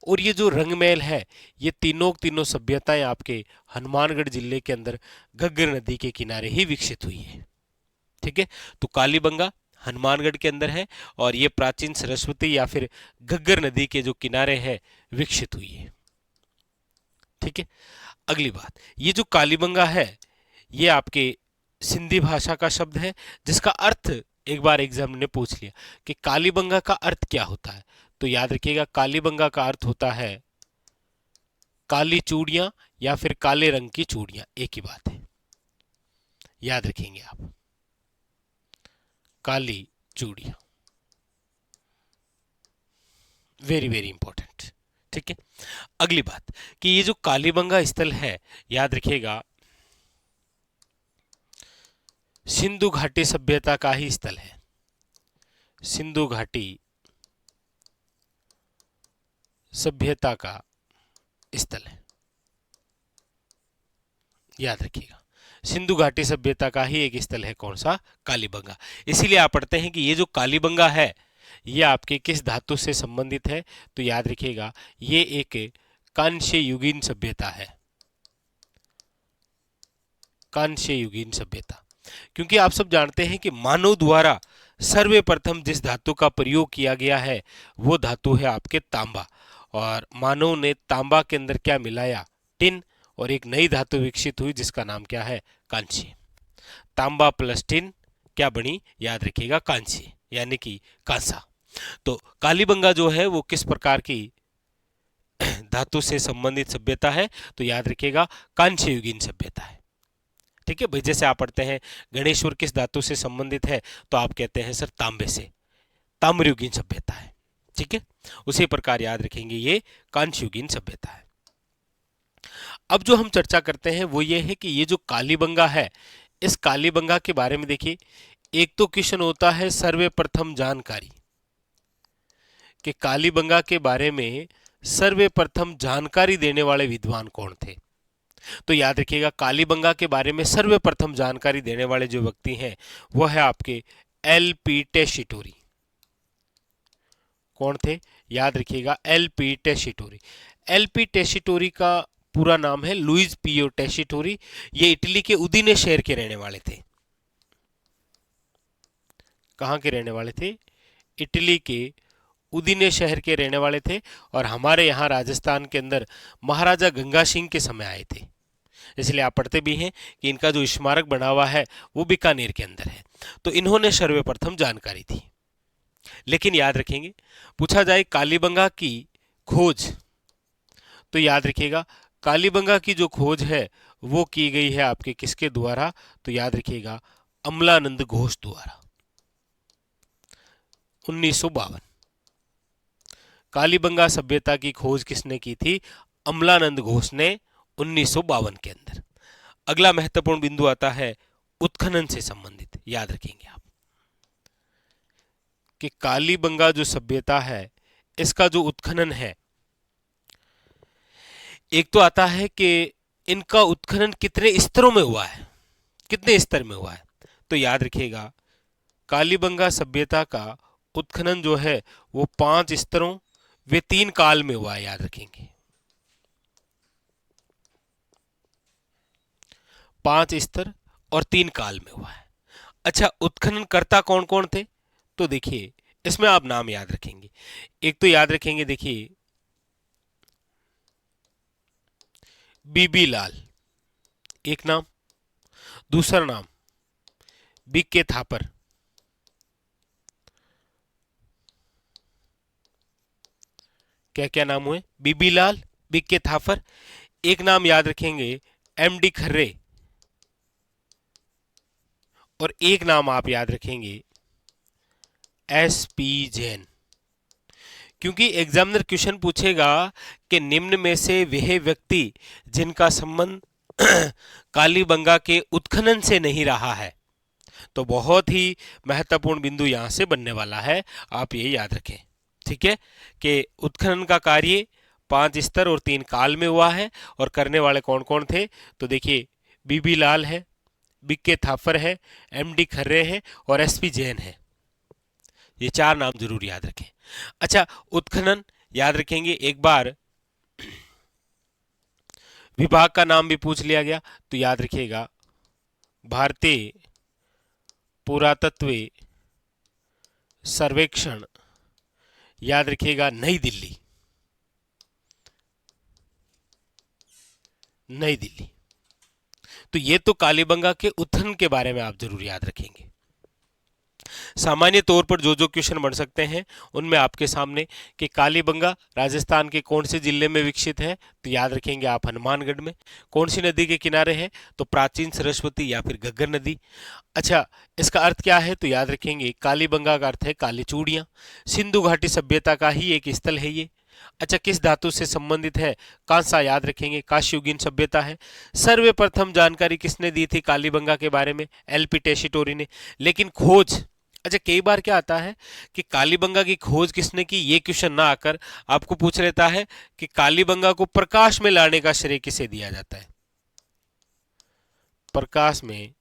और ये जो रंगमहल है, ये तीनों सभ्यताएं आपके हनुमानगढ़ जिले के अंदर घग्गर नदी के किनारे ही विकसित हुई है। ठीक है, तो कालीबंगा हनुमानगढ़ के अंदर है और ये प्राचीन सरस्वती या फिर घग्गर नदी के जो किनारे है विकसित हुई है। ठीक है, अगली बात, ये जो कालीबंगा है ये आपके सिंधी भाषा का शब्द है जिसका अर्थ एक बार एग्जाम ने पूछ लिया कि कालीबंगा का अर्थ क्या होता है, तो याद रखिएगा कालीबंगा का अर्थ होता है काली चूड़ियां या फिर काले रंग की चूड़ियां, एक ही बात है, याद रखेंगे आप, काली चूड़ियां, वेरी वेरी इंपॉर्टेंट। ठीक है, अगली बात कि ये जो कालीबंगा स्थल है याद रखिएगा सिंधु घाटी सभ्यता का ही स्थल है, सिंधु घाटी सभ्यता का स्थल है, याद रखिएगा सिंधु घाटी सभ्यता का ही एक स्थल है, कौन सा, कालीबंगा। इसीलिए आप पढ़ते हैं कि ये जो कालीबंगा है ये आपके किस धातु से संबंधित है, तो याद रखिएगा ये एक कांस्य युगीन सभ्यता है, कांस्य युगीन सभ्यता। क्योंकि आप सब जानते हैं कि मानव द्वारा सर्वप्रथम जिस धातु का प्रयोग किया गया है वो धातु है आपके तांबा, और मानव ने तांबा के अंदर क्या मिलाया, टिन, और एक नई धातु विकसित हुई जिसका नाम क्या है, कांस्य। तांबा प्लस टिन क्या बनी, याद रखिएगा कांस्य, यानी कि कांसा। तो कालीबंगा जो है वो किस प्रकार की धातु से संबंधित सभ्यता है, तो याद रखिएगा कांस्य युगीन सभ्यता है। ठीक है भाई, जैसे आप पढ़ते हैं गणेश्वर किस धातु से संबंधित है, तो आप कहते हैं सर तांबे से, ताम्रयुगीन सभ्यता है। ठीक है, उसी प्रकार याद रखेंगे ये कांस्ययुगीन सभ्यता है। अब जो हम चर्चा करते हैं वो ये है कि ये जो कालीबंगा है, इस कालीबंगा के बारे में देखिए, एक तो क्वेश्चन होता है सर्वप्रथम जानकारी, कि कालीबंगा के बारे में सर्वप्रथम जानकारी देने वाले विद्वान कौन थे, तो याद रखिएगा कालीबंगा के बारे में सर्वप्रथम जानकारी देने वाले जो व्यक्ति हैं वो है आपके एल.पी. टेशिटोरी। कौन थे, याद रखिएगा एल.पी. टेशिटोरी। एल.पी. टेशिटोरी का पूरा नाम है लुइस पियो टेशिटोरी। ये इटली के उदीने शहर के रहने वाले थे। कहां के रहने वाले थे, इटली के उदीने शहर के रहने वाले थे, और हमारे यहाँ राजस्थान के अंदर महाराजा गंगा सिंह के समय आए थे। इसलिए आप पढ़ते भी हैं कि इनका जो स्मारक बना हुआ है वो बीकानेर के अंदर है। तो इन्होंने सर्वप्रथम जानकारी दी। लेकिन याद रखेंगे पूछा जाए कालीबंगा की खोज, तो याद रखिएगा कालीबंगा की जो खोज है वो की गई है आपके किसके द्वारा, तो याद रखिएगा अमलानंद घोष द्वारा, 1952। कालीबंगा सभ्यता की खोज किसने की थी, अमलानंद घोष ने 1952 के अंदर। अगला महत्वपूर्ण बिंदु आता है उत्खनन से संबंधित, याद रखेंगे आप कि कालीबंगा जो सभ्यता है इसका जो उत्खनन है, एक तो आता है कि इनका उत्खनन कितने स्तरों में हुआ है, कितने स्तर में हुआ है, तो याद रखिएगा कालीबंगा सभ्यता का उत्खनन जो है वो 5 स्तरों वे 3 काल में हुआ है, याद रखेंगे 5 स्तर और 3 काल में हुआ है। अच्छा, उत्खनन करता कौन कौन थे, तो देखिए इसमें आप नाम याद रखेंगे। एक तो याद रखेंगे देखिए बीबी लाल, एक नाम, दूसरा नाम बीके थापर, क्या क्या नाम हुए, बीबी लाल, बीके थापर। एक नाम याद रखेंगे एमडी खर्रे, और एक नाम आप याद रखेंगे एसपी जैन। क्योंकि एग्जामिनर क्वेश्चन पूछेगा कि निम्न में से वह व्यक्ति जिनका संबंध कालीबंगा के उत्खनन से नहीं रहा है, तो बहुत ही महत्वपूर्ण बिंदु यहां से बनने वाला है, आप ये याद रखें। ठीक है, कि उत्खनन का कार्य 5 स्तर और 3 काल में हुआ है, और करने वाले कौन कौन थे, तो देखिए बीबी लाल है, बीके थापर है, एमडी खर्रे है और एसपी जैन है। ये 4 नाम जरूर याद रखें। अच्छा, उत्खनन याद रखेंगे। एक बार विभाग का नाम भी पूछ लिया गया, तो याद रखिएगा भारतीय पुरातत्व सर्वेक्षण, याद रखिएगा नई दिल्ली, नई दिल्ली। तो ये तो कालीबंगा के उत्खनन के बारे में आप जरूर याद रखेंगे। सामान्य तौर पर जो जो क्वेश्चन बन सकते हैं उनमें आपके सामने कि कालीबंगा राजस्थान के कौन से जिले में विकसित है, तो याद रखेंगे आप हनुमानगढ़ में। कौन सी नदी के किनारे है, तो प्राचीन सरस्वती या फिर घग्गर नदी। अच्छा, इसका अर्थ क्या है, तो याद रखेंगे कालीबंगा का अर्थ है काली चूड़ियां। सिंधु घाटी सभ्यता का ही एक स्थल है ये। अच्छा, किस धातु से संबंधित है, कांसा, याद रखेंगे काश्युगीन सभ्यता है। सर्वप्रथम जानकारी किसने दी थी कालीबंगा के बारे में, एलपी टेसीटोरी ने। लेकिन खोज, अच्छा कई बार क्या आता है कि कालीबंगा की खोज किसने की, ये क्वेश्चन ना आकर आपको पूछ लेता है कि कालीबंगा को प्रकाश में लाने का श्रेय किसे दिया जाता है, प्रकाश में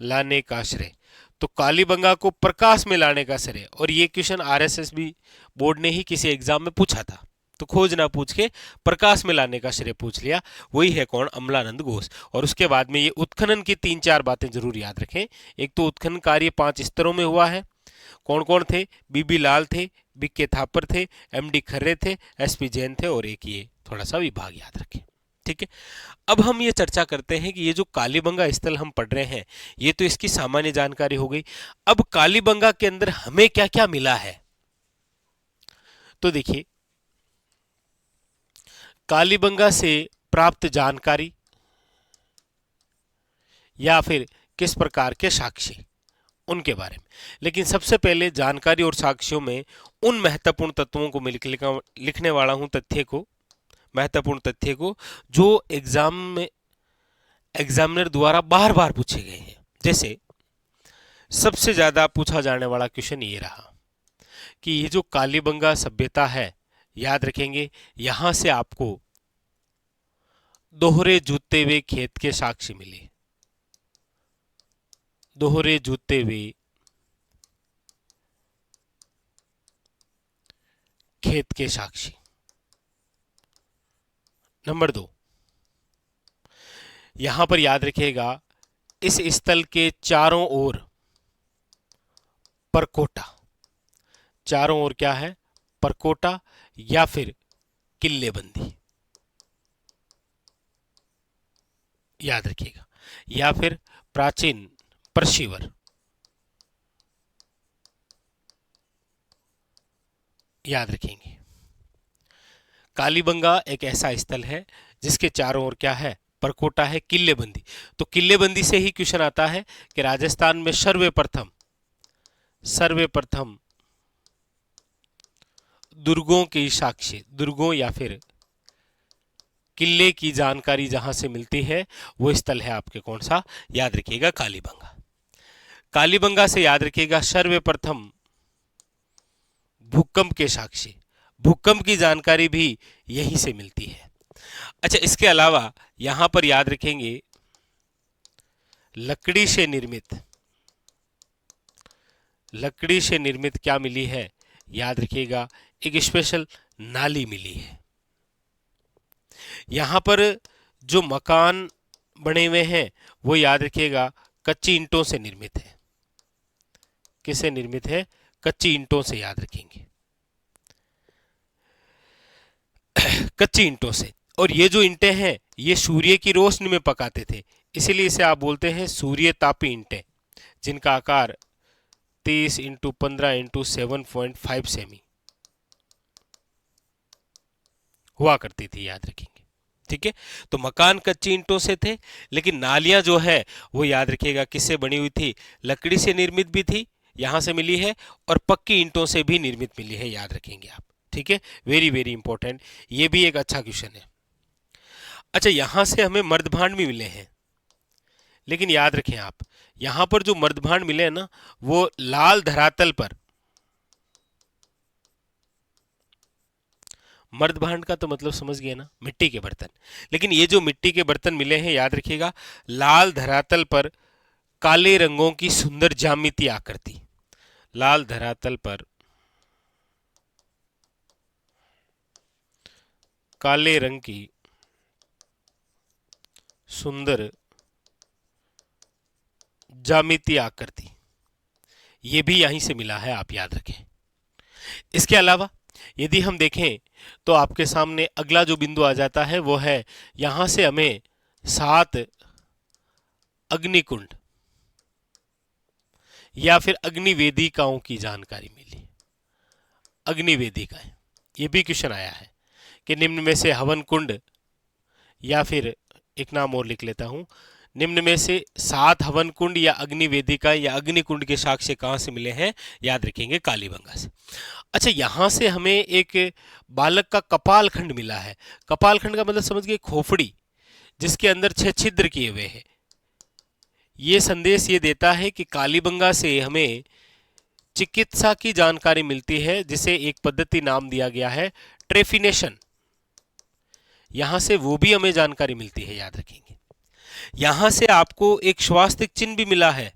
लाने का श्रेय। तो कालीबंगा को प्रकाश में लाने का श्रेय, और ये क्वेश्चन आरएसएस बोर्ड ने ही किसी एग्जाम में पूछा था, तो खोज ना पूछ के प्रकाश में लाने का श्रेय पूछ लिया। वही है कौन, अमलानंद घोष। और उसके बाद में ये उत्खनन की 3-4 बातें जरूर याद रखें। एक तो उत्खनन कार्य 5 स्तरों में हुआ है, कौन कौन थे, बीबी लाल थे, बीके थापर थे, एमडी खर्रे थे, एसपी जैन थे, और एक ये थोड़ा सा विभाग याद रखें। ठीक है, अब हम ये चर्चा करते हैं कि ये जो कालीबंगा स्थल हम पढ़ रहे हैं, ये तो इसकी सामान्य जानकारी हो गई। अब कालीबंगा के अंदर हमें क्या क्या मिला है, तो देखिए कालीबंगा से प्राप्त जानकारी या फिर किस प्रकार के साक्ष्य, उनके बारे में। लेकिन सबसे पहले जानकारी और साक्ष्यों में उन महत्वपूर्ण तत्वों को लिखने वाला हूं, तथ्य को, महत्वपूर्ण तथ्य को, जो एग्जाम में एग्जामिनर द्वारा बार बार पूछे गए हैं। जैसे सबसे ज्यादा पूछा जाने वाला क्वेश्चन ये रहा कि ये जो कालीबंगा सभ्यता है, याद रखेंगे यहां से आपको दोहरे जूते हुए खेत के साक्ष्य मिले, दोहरे जूते हुए खेत के साक्षी। नंबर 2, यहां पर याद रखिएगा इस स्थल के चारों ओर परकोटा, चारों ओर क्या है, परकोटा या फिर किल्लेबंदी, याद रखिएगा, या फिर प्राचीन परशिवर, याद रखेंगे। कालीबंगा एक ऐसा स्थल है जिसके चारों ओर क्या है, परकोटा है, किल्लेबंदी। तो किल्लेबंदी से ही क्वेश्चन आता है कि राजस्थान में सर्वप्रथम दुर्गों की साक्ष्य, दुर्गों या फिर किले की जानकारी जहां से मिलती है वो स्थल है आपके कौन सा, याद रखिएगा कालीबंगा। कालीबंगा से याद रखिएगा सर्वप्रथम भूकंप के साक्ष्य, भूकंप की जानकारी भी यहीं से मिलती है। अच्छा, इसके अलावा यहां पर याद रखेंगे लकड़ी से निर्मित क्या मिली है, याद रखिएगा एक स्पेशल नाली मिली है। यहां पर जो मकान बने हुए हैं वो याद रखिएगा कच्ची ईंटों से निर्मित है। किससे निर्मित है, कच्ची ईंटों से, याद रखेंगे कच्ची ईंटों से। और ये जो ईंटें हैं ये सूर्य की रोशनी में पकाते थे, इसीलिए इसे आप बोलते हैं सूर्य तापी ईंटें, जिनका आकार 30 × 15 × 7.5 सेमी हुआ करती थी, याद रखेंगे। ठीक है, तो मकान कच्ची ईंटों से थे, लेकिन नालियां जो है वो याद रखिएगा किससे बनी हुई थी, लकड़ी से निर्मित भी थी, यहां से मिली है, और पक्की ईंटों से भी निर्मित मिली है, याद रखेंगे आप। ठीक है, वेरी वेरी इंपॉर्टेंट, ये भी एक अच्छा क्वेश्चन है। अच्छा, यहां से हमें मर्दभांड भी मिले हैं, लेकिन याद रखें आप यहां पर जो मर्दभांड मिले हैं ना, वो लाल धरातल पर, मर्दभांड का तो मतलब समझ गए ना, मिट्टी के बर्तन। लेकिन ये जो मिट्टी के बर्तन मिले हैं, याद रखिएगा, लाल धरातल पर काले रंगों की सुंदर ज्यामिति आकृति, लाल धरातल पर काले रंग की सुंदर ज्यामिति आकृति, ये भी यहीं से मिला है, आप याद रखें। इसके अलावा यदि हम देखें तो आपके सामने अगला जो बिंदु आ जाता है वो है, यहां से हमें 7 अग्निकुंड या फिर अग्निवेदिकाओं की जानकारी मिली। अग्निवेदिकाएं, ये भी क्वेश्चन आया है कि निम्न में से हवन कुंड, या फिर एक नाम और लिख लेता हूं, निम्न में से 7 हवन कुंड या अग्निवेदिका या अग्निकुंड के साक्ष्य कहां से मिले हैं, याद रखेंगे कालीबंगा से। अच्छा, यहां से हमें एक बालक का कपाल खंड मिला है। कपाल खंड का मतलब समझ गए, खोपड़ी जिसके अंदर 6 छिद्र किए हुए हैं। ये संदेश ये देता है कि कालीबंगा से हमें चिकित्सा की जानकारी मिलती है, जिसे एक पद्धति नाम दिया गया है ट्रेफिनेशन। यहां से वो भी हमें जानकारी मिलती है, याद रखेंगे। यहां से आपको एक स्वास्तिक चिन्ह भी मिला है,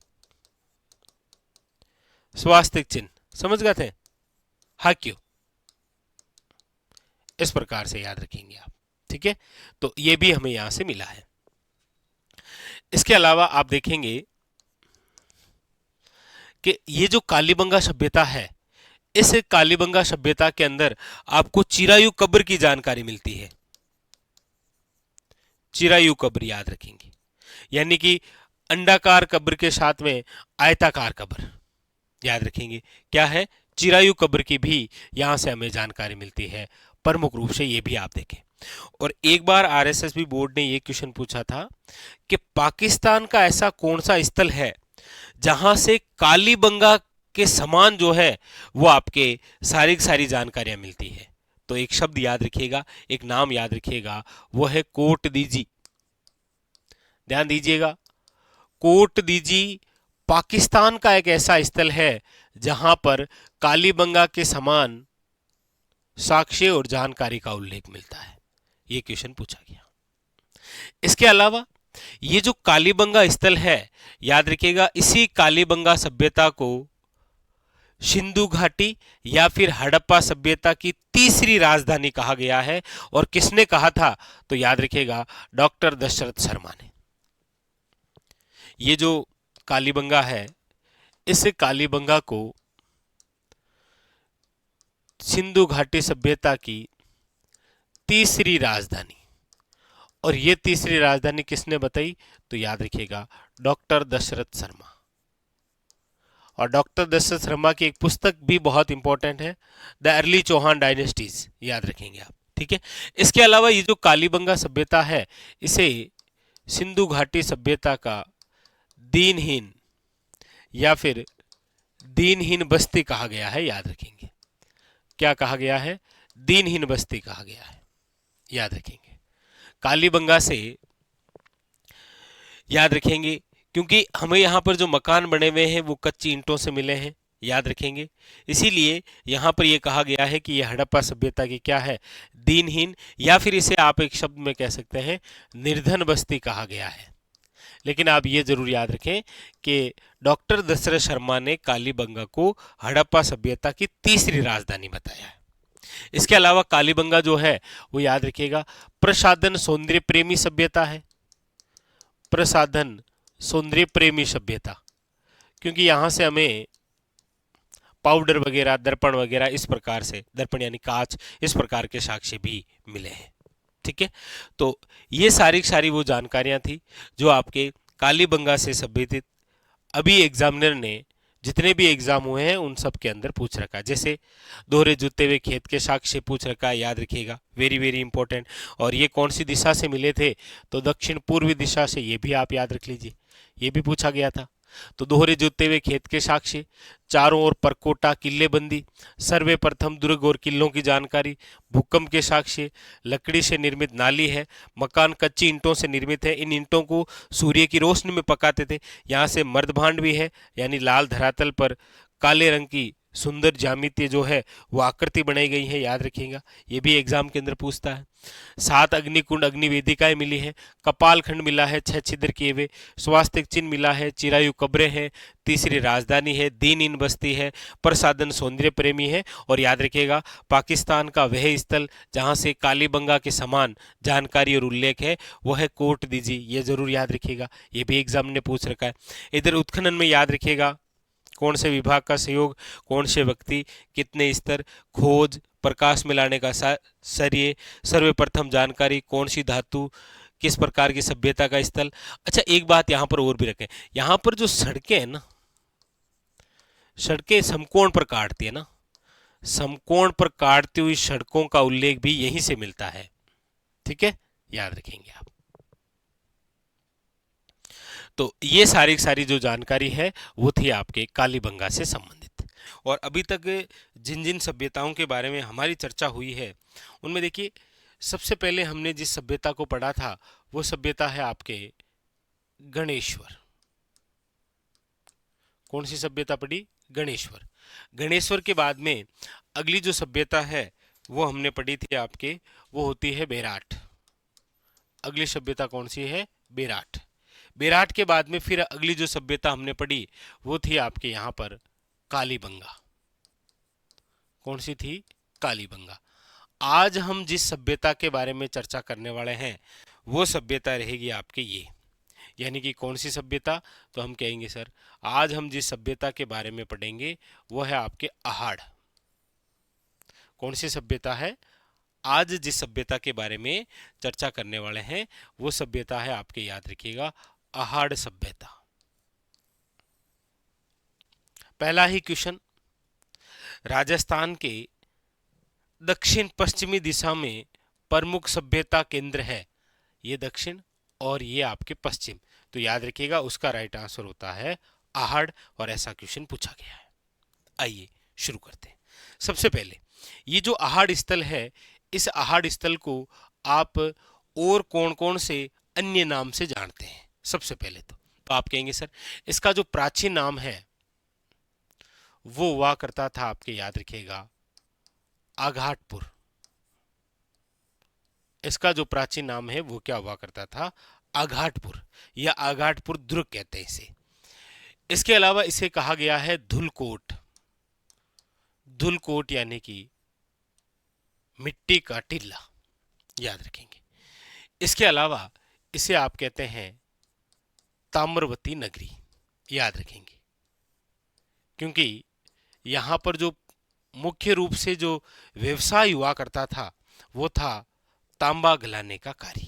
स्वास्तिक चिन्ह, समझ गए थे, हाँ क्यों, इस प्रकार से याद रखेंगे आप, ठीक है। तो ये भी हमें यहां से मिला है। इसके अलावा आप देखेंगे कि ये जो कालीबंगा सभ्यता है, इस कालीबंगा सभ्यता के अंदर आपको चिरायु कब्र की जानकारी मिलती है। चिरायु कब्र याद रखेंगे, यानी कि अंडाकार कब्र के साथ में आयताकार कब्र, याद रखेंगे क्या है, चिरायु कब्र की भी यहां से हमें जानकारी मिलती है प्रमुख रूप से, ये भी आप देखें। और एक बार आरएसएस बोर्ड ने ये क्वेश्चन पूछा था कि पाकिस्तान का ऐसा कौन सा स्थल है जहां से कालीबंगा के समान जो है वो आपके सारी जानकारियां मिलती है। तो एक शब्द याद रखिएगा, एक नाम याद रखिएगा, वो है कोट दीजी। ध्यान दीजिएगा, कोट दीजी पाकिस्तान का एक ऐसा स्थल है जहां पर कालीबंगा के समान साक्ष्य और जानकारी का उल्लेख मिलता है। ये क्वेश्चन पूछा गया। इसके अलावा ये जो कालीबंगा स्थल है, याद रखिएगा, इसी कालीबंगा सभ्यता को सिंधु घाटी या फिर हड़प्पा सभ्यता की तीसरी राजधानी कहा गया है। और किसने कहा था, तो याद रखिएगा डॉक्टर दशरथ शर्मा ने। ये जो कालीबंगा है, इस कालीबंगा को सिंधु घाटी सभ्यता की तीसरी राजधानी, और ये तीसरी राजधानी किसने बताई, तो याद रखिएगा डॉक्टर दशरथ शर्मा। और डॉक्टर दशरथ शर्मा की एक पुस्तक भी बहुत इंपॉर्टेंट है, द अर्ली चौहान डायनेस्टीज, याद रखेंगे आप, ठीक है। इसके अलावा ये जो कालीबंगा सभ्यता है, इसे सिंधु घाटी सभ्यता का दीनहीन या फिर दीनहीन बस्ती कहा गया है, याद रखेंगे। क्या कहा गया है, दीनहीन बस्ती कहा गया है, याद रखेंगे। कालीबंगा से याद रखेंगे क्योंकि हमें यहाँ पर जो मकान बने हुए हैं वो कच्ची ईंटों से मिले हैं, याद रखेंगे। इसीलिए यहाँ पर यह कहा गया है कि यह हड़प्पा सभ्यता की क्या है, दीनहीन, या फिर इसे आप एक शब्द में कह सकते हैं निर्धन बस्ती कहा गया है। लेकिन आप ये जरूर याद रखें कि डॉक्टर दशरथ शर्मा ने कालीबंगा को हड़प्पा सभ्यता की तीसरी राजधानी बताया है। इसके अलावा कालीबंगा जो है वो याद रखिएगा प्रसाधन सौंदर्य प्रेमी सभ्यता है, प्रसाधन सौंदर्य प्रेमी सभ्यता, क्योंकि यहां से हमें पाउडर वगैरह, दर्पण वगैरह, इस प्रकार से, दर्पण यानी कांच, इस प्रकार के साक्ष्य भी मिले हैं, ठीक है। तो ये सारी वो जानकारियां थी जो आपके कालीबंगा से संबंधित अभी एग्जामिनर ने जितने भी एग्जाम हुए हैं उन सब के अंदर पूछ रखा है। जैसे दोहरे जुते हुए खेत के साक्ष्य पूछ रखा है, याद रखिएगा, वेरी वेरी इंपॉर्टेंट। और ये कौन सी दिशा से मिले थे, तो दक्षिण पूर्वी दिशा से, ये भी आप याद रख लीजिए, ये भी पूछा गया था। तो दोहरे जोते हुए खेत के साक्ष्य, चारों ओर परकोटा किल्लेबंदी, सर्वे प्रथम दुर्ग और किलों की जानकारी, भूकंप के साक्ष्य, लकड़ी से निर्मित नाली है, मकान कच्ची ईंटों से निर्मित है, इन ईंटों को सूर्य की रोशनी में पकाते थे, यहाँ से मर्दभांड भी है, यानी लाल धरातल पर काले रंग की सुंदर ज्यामिति जो है वो आकृति बनाई गई है, याद रखिएगा, ये भी एग्जाम के अंदर पूछता है। 7 अग्निकुंड अग्निवेदिकाएं मिली है, कपाल खंड मिला है 6 छिद्र किए हुए, स्वास्तिक चिन्ह मिला है, चिरायु कब्रें हैं, तीसरी राजधानी है, दीन इन बस्ती है, प्रसादन सौंदर्य प्रेमी है, और याद रखिएगा पाकिस्तान का वह स्थल जहां से कालीबंगा के समान जानकारी और उल्लेख है वह है कोट दीजी, ये जरूर याद रखिएगा, ये भी एग्जाम ने पूछ रखा है। इधर उत्खनन में याद रखिएगा कौन से विभाग का सहयोग, कौन से व्यक्ति, कितने स्तर, खोज, प्रकाश में लाने का सरिये, सर्वप्रथम जानकारी, कौन सी धातु, किस प्रकार की सभ्यता का स्थल। अच्छा एक बात यहां पर और भी रखें, यहां पर जो सड़कें हैं ना, सड़कें समकोण पर काटती है ना, समकोण पर काटती हुई सड़कों का उल्लेख भी यहीं से मिलता है, ठीक है, याद रखेंगे आप। तो ये सारी जो जानकारी है वो थी आपके कालीबंगा से संबंधित। और अभी तक जिन जिन सभ्यताओं के बारे में हमारी चर्चा हुई है उनमें देखिए सबसे पहले हमने जिस सभ्यता को पढ़ा था वो सभ्यता है आपके गणेश्वर। कौन सी सभ्यता पढ़ी? गणेश्वर। गणेश्वर के बाद में अगली जो सभ्यता है वो हमने पढ़ी थी आपके, वो होती है बेराट। अगली सभ्यता कौन सी है? बेराट। बेराट के बाद में फिर अगली जो सभ्यता हमने पढ़ी वो थी आपके यहां पर कालीबंगा। कौन सी थी? कालीबंगा। आज हम जिस सभ्यता के बारे में चर्चा करने वाले हैं वो सभ्यता रहेगी आपके ये, यानी कि कौन सी सभ्यता? तो हम कहेंगे सर आज हम जिस सभ्यता के बारे में पढ़ेंगे वो है आपके आहाड़। कौन सी सभ्यता है? आज जिस सभ्यता के बारे में चर्चा करने वाले हैं वो सभ्यता है आपके, याद रखिएगा, आहाड़ सभ्यता। पहला ही क्वेश्चन, राजस्थान के दक्षिण पश्चिमी दिशा में प्रमुख सभ्यता केंद्र है, ये दक्षिण और ये आपके पश्चिम, तो याद रखिएगा उसका राइट आंसर होता है आहाड़, और ऐसा क्वेश्चन पूछा गया है। आइए शुरू करते हैं। सबसे पहले ये जो आहाड़ स्थल है, इस आहाड़ स्थल को आप और कौन कौन से अन्य नाम से जानते हैं? सबसे पहले तो आप कहेंगे सर इसका जो प्राचीन नाम है वो हुआ करता था आपके, याद रखिएगा, आघाटपुर। इसका जो प्राचीन नाम है वो क्या हुआ करता था? आघाटपुर, या आघाटपुर दुर्ग कहते हैं इसे। इसके अलावा इसे कहा गया है धुलकोट। धुलकोट यानी कि मिट्टी का टीला, याद रखेंगे। इसके अलावा इसे आप कहते हैं ताम्रवती नगरी, याद रखेंगे, क्योंकि यहां पर जो मुख्य रूप से जो व्यवसाय हुआ करता था वो था तांबा गलाने का कार्य,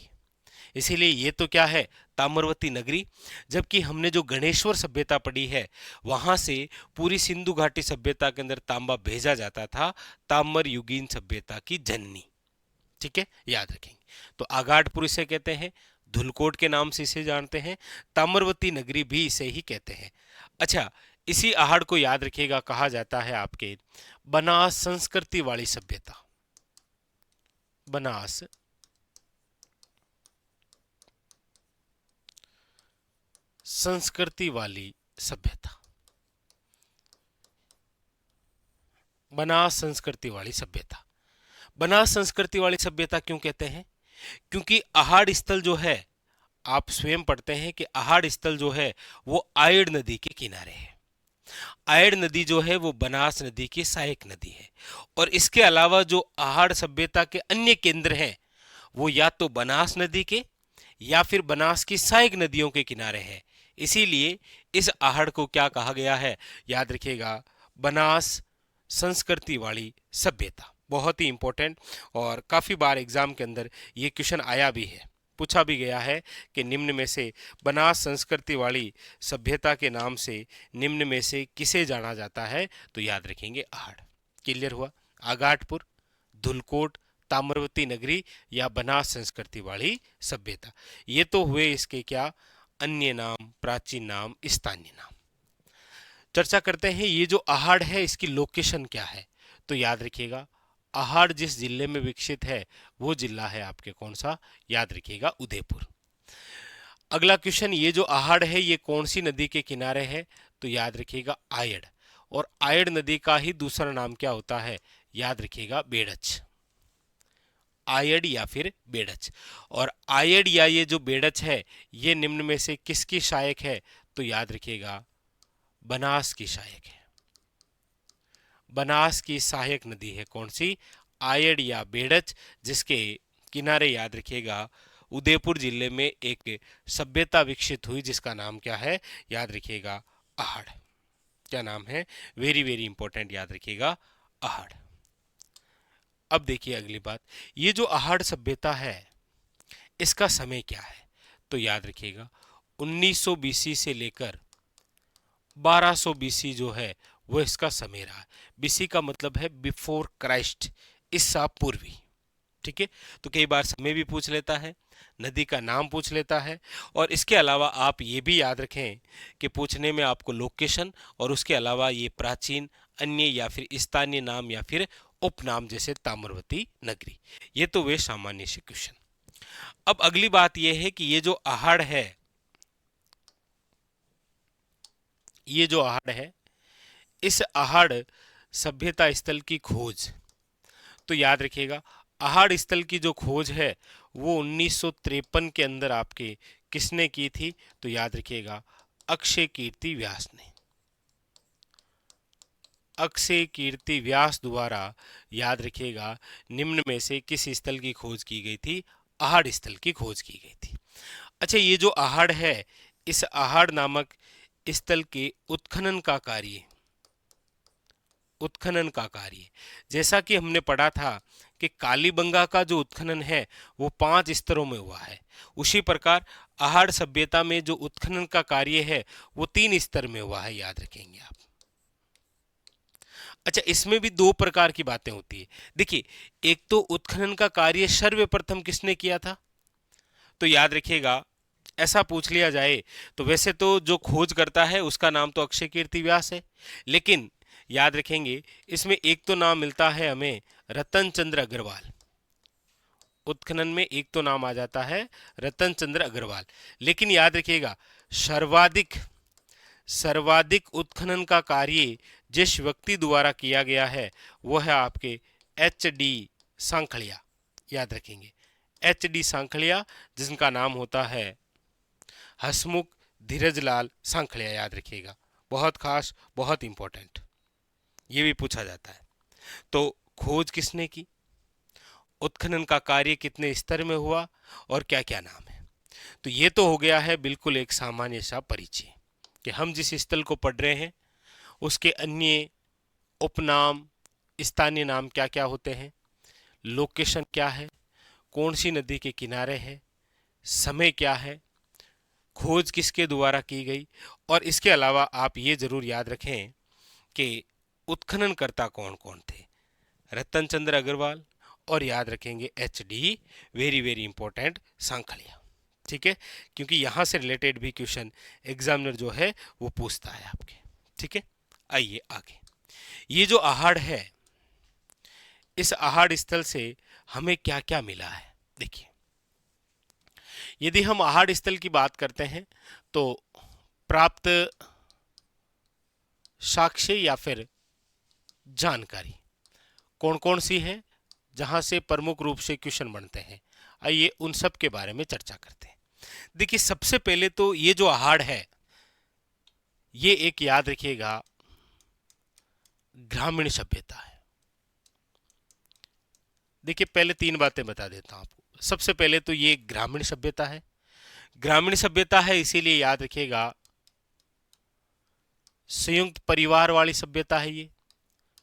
इसीलिए ये तो क्या है? ताम्रवती नगरी। जबकि हमने जो गणेश्वर सभ्यता पढ़ी है वहां से पूरी सिंधु घाटी सभ्यता के अंदर तांबा भेजा जाता था, ताम्र युगीन सभ्यता की जननी, ठीक है, याद रखेंगे। तो आगाटपुर इसे कहते हैं, धुलकोट के नाम से इसे जानते हैं, ताम्रवती नगरी भी इसे ही कहते हैं। अच्छा, इसी आहाड़ को याद रखिएगा कहा जाता है आपके बनास संस्कृति वाली सभ्यता। बनास संस्कृति वाली सभ्यता। बनास संस्कृति वाली सभ्यता। बनास संस्कृति वाली सभ्यता क्यों कहते हैं? क्योंकि आहाड़ स्थल जो है, आप स्वयं पढ़ते हैं कि आहाड़ स्थल जो है वो आयड़ नदी के किनारे है। आयड़ नदी जो है वो बनास नदी की सहायक नदी है, और इसके अलावा जो आहाड़ सभ्यता के अन्य केंद्र हैं वो या तो बनास नदी के या फिर बनास की सहायक नदियों के किनारे है। इसीलिए इस आहाड़ को क्या कहा गया है? याद रखिएगा, बनास संस्कृति वाली सभ्यता। बहुत ही इंपॉर्टेंट, और काफी बार एग्जाम के अंदर ये क्वेश्चन आया भी है, पूछा भी गया है कि निम्न में से बनास संस्कृति वाली सभ्यता के नाम से निम्न में से किसे जाना जाता है? तो याद रखेंगे आहाड़। क्लियर हुआ? आगाटपुर, धुलकोट, ताम्रवती नगरी या बनास संस्कृति वाली सभ्यता, ये तो हुए इसके क्या अन्य नाम, प्राचीन नाम, स्थानीय नाम। चर्चा करते हैं ये जो आहड़ है इसकी लोकेशन क्या है। तो याद रखिएगा आहड़ जिस जिले में विकसित है वो जिला है आपके कौन सा, याद रखिएगा उदयपुर। अगला क्वेश्चन, ये जो आहड़ है ये कौन सी नदी के किनारे है, तो याद रखिएगा आयड़। और आयड़ नदी का ही दूसरा नाम क्या होता है, याद रखिएगा बेड़च। आयड़ या फिर बेड़च। और आयड़ या ये जो बेड़च है ये निम्न में से किसकी सहायक है, तो याद रखिएगा बनास की सहायक है। बनास की सहायक नदी है कौन सी, आयड़ या बेड़च, जिसके किनारे याद रखिएगा उदयपुर जिले में एक सभ्यता विकसित हुई जिसका नाम क्या है, याद रखिएगा आहड़। क्या नाम है, वेरी वेरी इंपॉर्टेंट, याद रखिएगा आहड़। अब देखिए अगली बात, ये जो आहड़ सभ्यता है इसका समय क्या है, तो याद रखिएगा 1900 बीसी से लेकर 1200 बीसी जो है वो इसका समय रहा। बीसी का मतलब है बिफोर क्राइस्ट, ईसा पूर्वी। ठीक है, तो कई बार समय भी पूछ लेता है, नदी का नाम पूछ लेता है, और इसके अलावा आप ये भी याद रखें कि पूछने में आपको लोकेशन और उसके अलावा ये प्राचीन अन्य या फिर स्थानीय नाम या फिर उपनाम जैसे ताम्रवती नगरी, ये तो वे सामान्य से क्वेश्चन। अब अगली बात यह है कि ये जो आहड़ है, ये जो आहड़ है, इस आहड़ सभ्यता स्थल की खोज, तो याद रखिएगा आहड़ स्थल की जो खोज है वो 1953 के अंदर आपके किसने की थी, तो याद रखिएगा अक्षय कीर्ति व्यास ने। अक्षय कीर्ति व्यास द्वारा याद रखिएगा निम्न में से किस स्थल की खोज की गई थी, आहड़ स्थल की खोज की गई थी। अच्छा, ये जो आहड़ है इस आहड़ नामक स्थल के उत्खनन का कार्य, उत्खनन का कार्य जैसा कि हमने पढ़ा था कि कालीबंगा का जो उत्खनन है वो 5 स्तरों में हुआ है, उसी प्रकार आहड़ सभ्यता में जो उत्खनन का कार्य है वो 3 स्तर में हुआ है, याद रखेंगे आप। अच्छा, इसमें भी 2 प्रकार की बातें होती है। देखिए, एक तो उत्खनन का कार्य सर्वप्रथम किसने किया था, तो याद रखिएगा ऐसा पूछ लिया जाए तो वैसे तो जो खोज करता है उसका नाम तो अक्षय कीर्ति व्यास है, लेकिन याद रखेंगे इसमें एक तो नाम मिलता है हमें रतन चंद्र अग्रवाल। उत्खनन में एक तो नाम आ जाता है रतन चंद्र अग्रवाल, लेकिन याद रखिएगा सर्वाधिक सर्वाधिक उत्खनन का कार्य जिस व्यक्ति द्वारा किया गया है वो है आपके HD सांखलिया। याद रखेंगे HD सांखलिया, जिनका नाम होता है हसमुख धीरजलाल सांखलिया। याद रखिएगा, बहुत खास, बहुत इंपॉर्टेंट, ये भी पूछा जाता है। तो खोज किसने की, उत्खनन का कार्य कितने स्तर में हुआ और क्या क्या नाम है, तो ये तो हो गया है बिल्कुल एक सामान्य सा परिचय कि हम जिस स्थल को पढ़ रहे हैं उसके अन्य उपनाम स्थानीय नाम क्या क्या होते हैं, लोकेशन क्या है, कौन सी नदी के किनारे है, समय क्या है, खोज किसके द्वारा की गई, और इसके अलावा आप ये जरूर याद रखें कि उत्खननकर्ता कौन कौन थे, रतन चंद्र अग्रवाल, और याद रखेंगे HD, very very important, Sankhalia. ठीक है, क्योंकि यहाँ से रिलेटेड भी क्वेश्चन एग्जामिनर जो है वो पूछता है आपके। ठीक है, आइए आगे। ये जो आहड़ है इस आहड़ स्थल से हमें क्या क्या मिला है, देखिए यदि हम आहड़ स्थल की बात करते हैं तो प्राप्त साक्ष्य या फिर जानकारी कौन कौन सी है जहां से प्रमुख रूप से क्वेश्चन बनते हैं, आइए उन सब के बारे में चर्चा करते हैं। देखिए, सबसे पहले तो ये जो आहड़ है ये एक, याद रखिएगा, ग्रामीण सभ्यता है। देखिए, पहले 3 बातें बता देता हूं आपको। सबसे पहले तो ये ग्रामीण सभ्यता है, ग्रामीण सभ्यता है इसीलिए याद रखिएगा संयुक्त परिवार वाली सभ्यता है। ये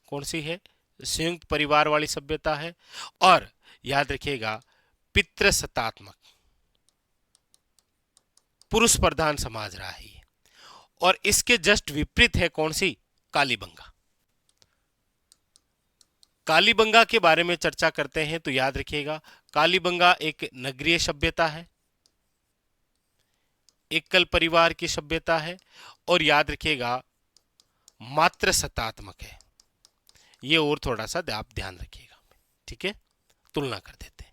कौन सी है, संयुक्त परिवार वाली सभ्यता है, और याद रखिएगा पितृसत्तात्मक पुरुष प्रधान समाज रहा है ये। और इसके जस्ट विपरीत है कौन सी, कालीबंगा। कालीबंगा के बारे में चर्चा करते हैं तो याद रखिएगा कालीबंगा एक नगरीय सभ्यता है, एकल परिवार की सभ्यता है, और याद रखिएगा मात्र सतात्मक है। ये और थोड़ा सा आप ध्यान रखिएगा, ठीक है, तुलना कर देते हैं।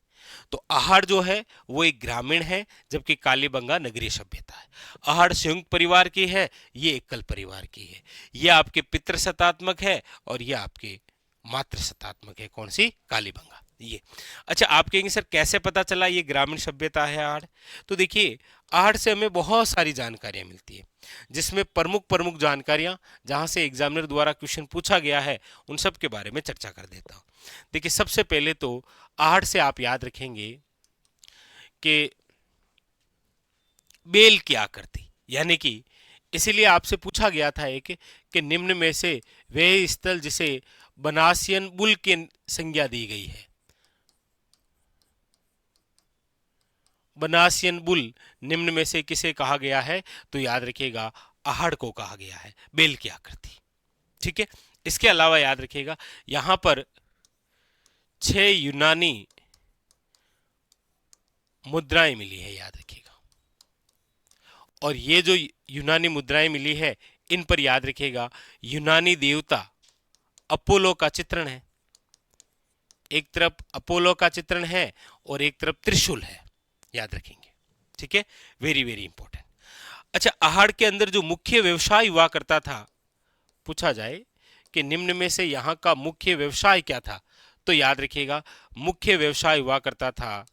तो आहड़ जो है वो एक ग्रामीण है, जबकि कालीबंगा नगरीय सभ्यता है। आहड़ संयुक्त परिवार की है, ये एकल परिवार की है। ये आपके पितृ सत्तात्मक है और ये आपके मातृ सत्तात्मक है। कौन सी? कालीबंगा। ये अच्छा, आप कहेंगे सर कैसे पता चला ये ग्रामीण सभ्यता है आहड़? तो देखिए, आहड़ से हमें बहुत सारी जानकारियां मिलती है, जिसमें प्रमुख प्रमुख जानकारियां जहां से एग्जामिनर द्वारा क्वेश्चन पूछा गया है उन सब के बारे में चर्चा कर देता हूं। देखिए, सबसे पहले तो आहड़ से आप याद रखेंगे कि बेल की आकृति, यानी कि इसीलिए आपसे पूछा गया था एक कि निम्न में से वह स्थल जिसे बनासियन बुल की संज्ञा दी गई है। बनासियन बुल निम्न में से किसे कहा गया है? तो याद रखिएगा, आहड़ को कहा गया है, बेल की आकृति, ठीक है। इसके अलावा याद रखिएगा, यहां पर 6 यूनानी मुद्राएं मिली है, याद रखिएगा। और ये जो यूनानी मुद्राएं मिली है, इन पर याद रखिएगा यूनानी देवता अपोलो का चित्रण है। एक तरफ अपोलो का चित्रण है और एक तरफ त्रिशूल है, याद रखेंगे, ठीक है, वेरी वेरी इंपॉर्टेंट। अच्छा, आहड़ के अंदर जो मुख्य व्यवसाय हुआ करता था, पूछा जाए कि निम्न में से यहां का मुख्य व्यवसाय क्या था, तो याद रखिएगा मुख्य व्यवसाय हुआ करता था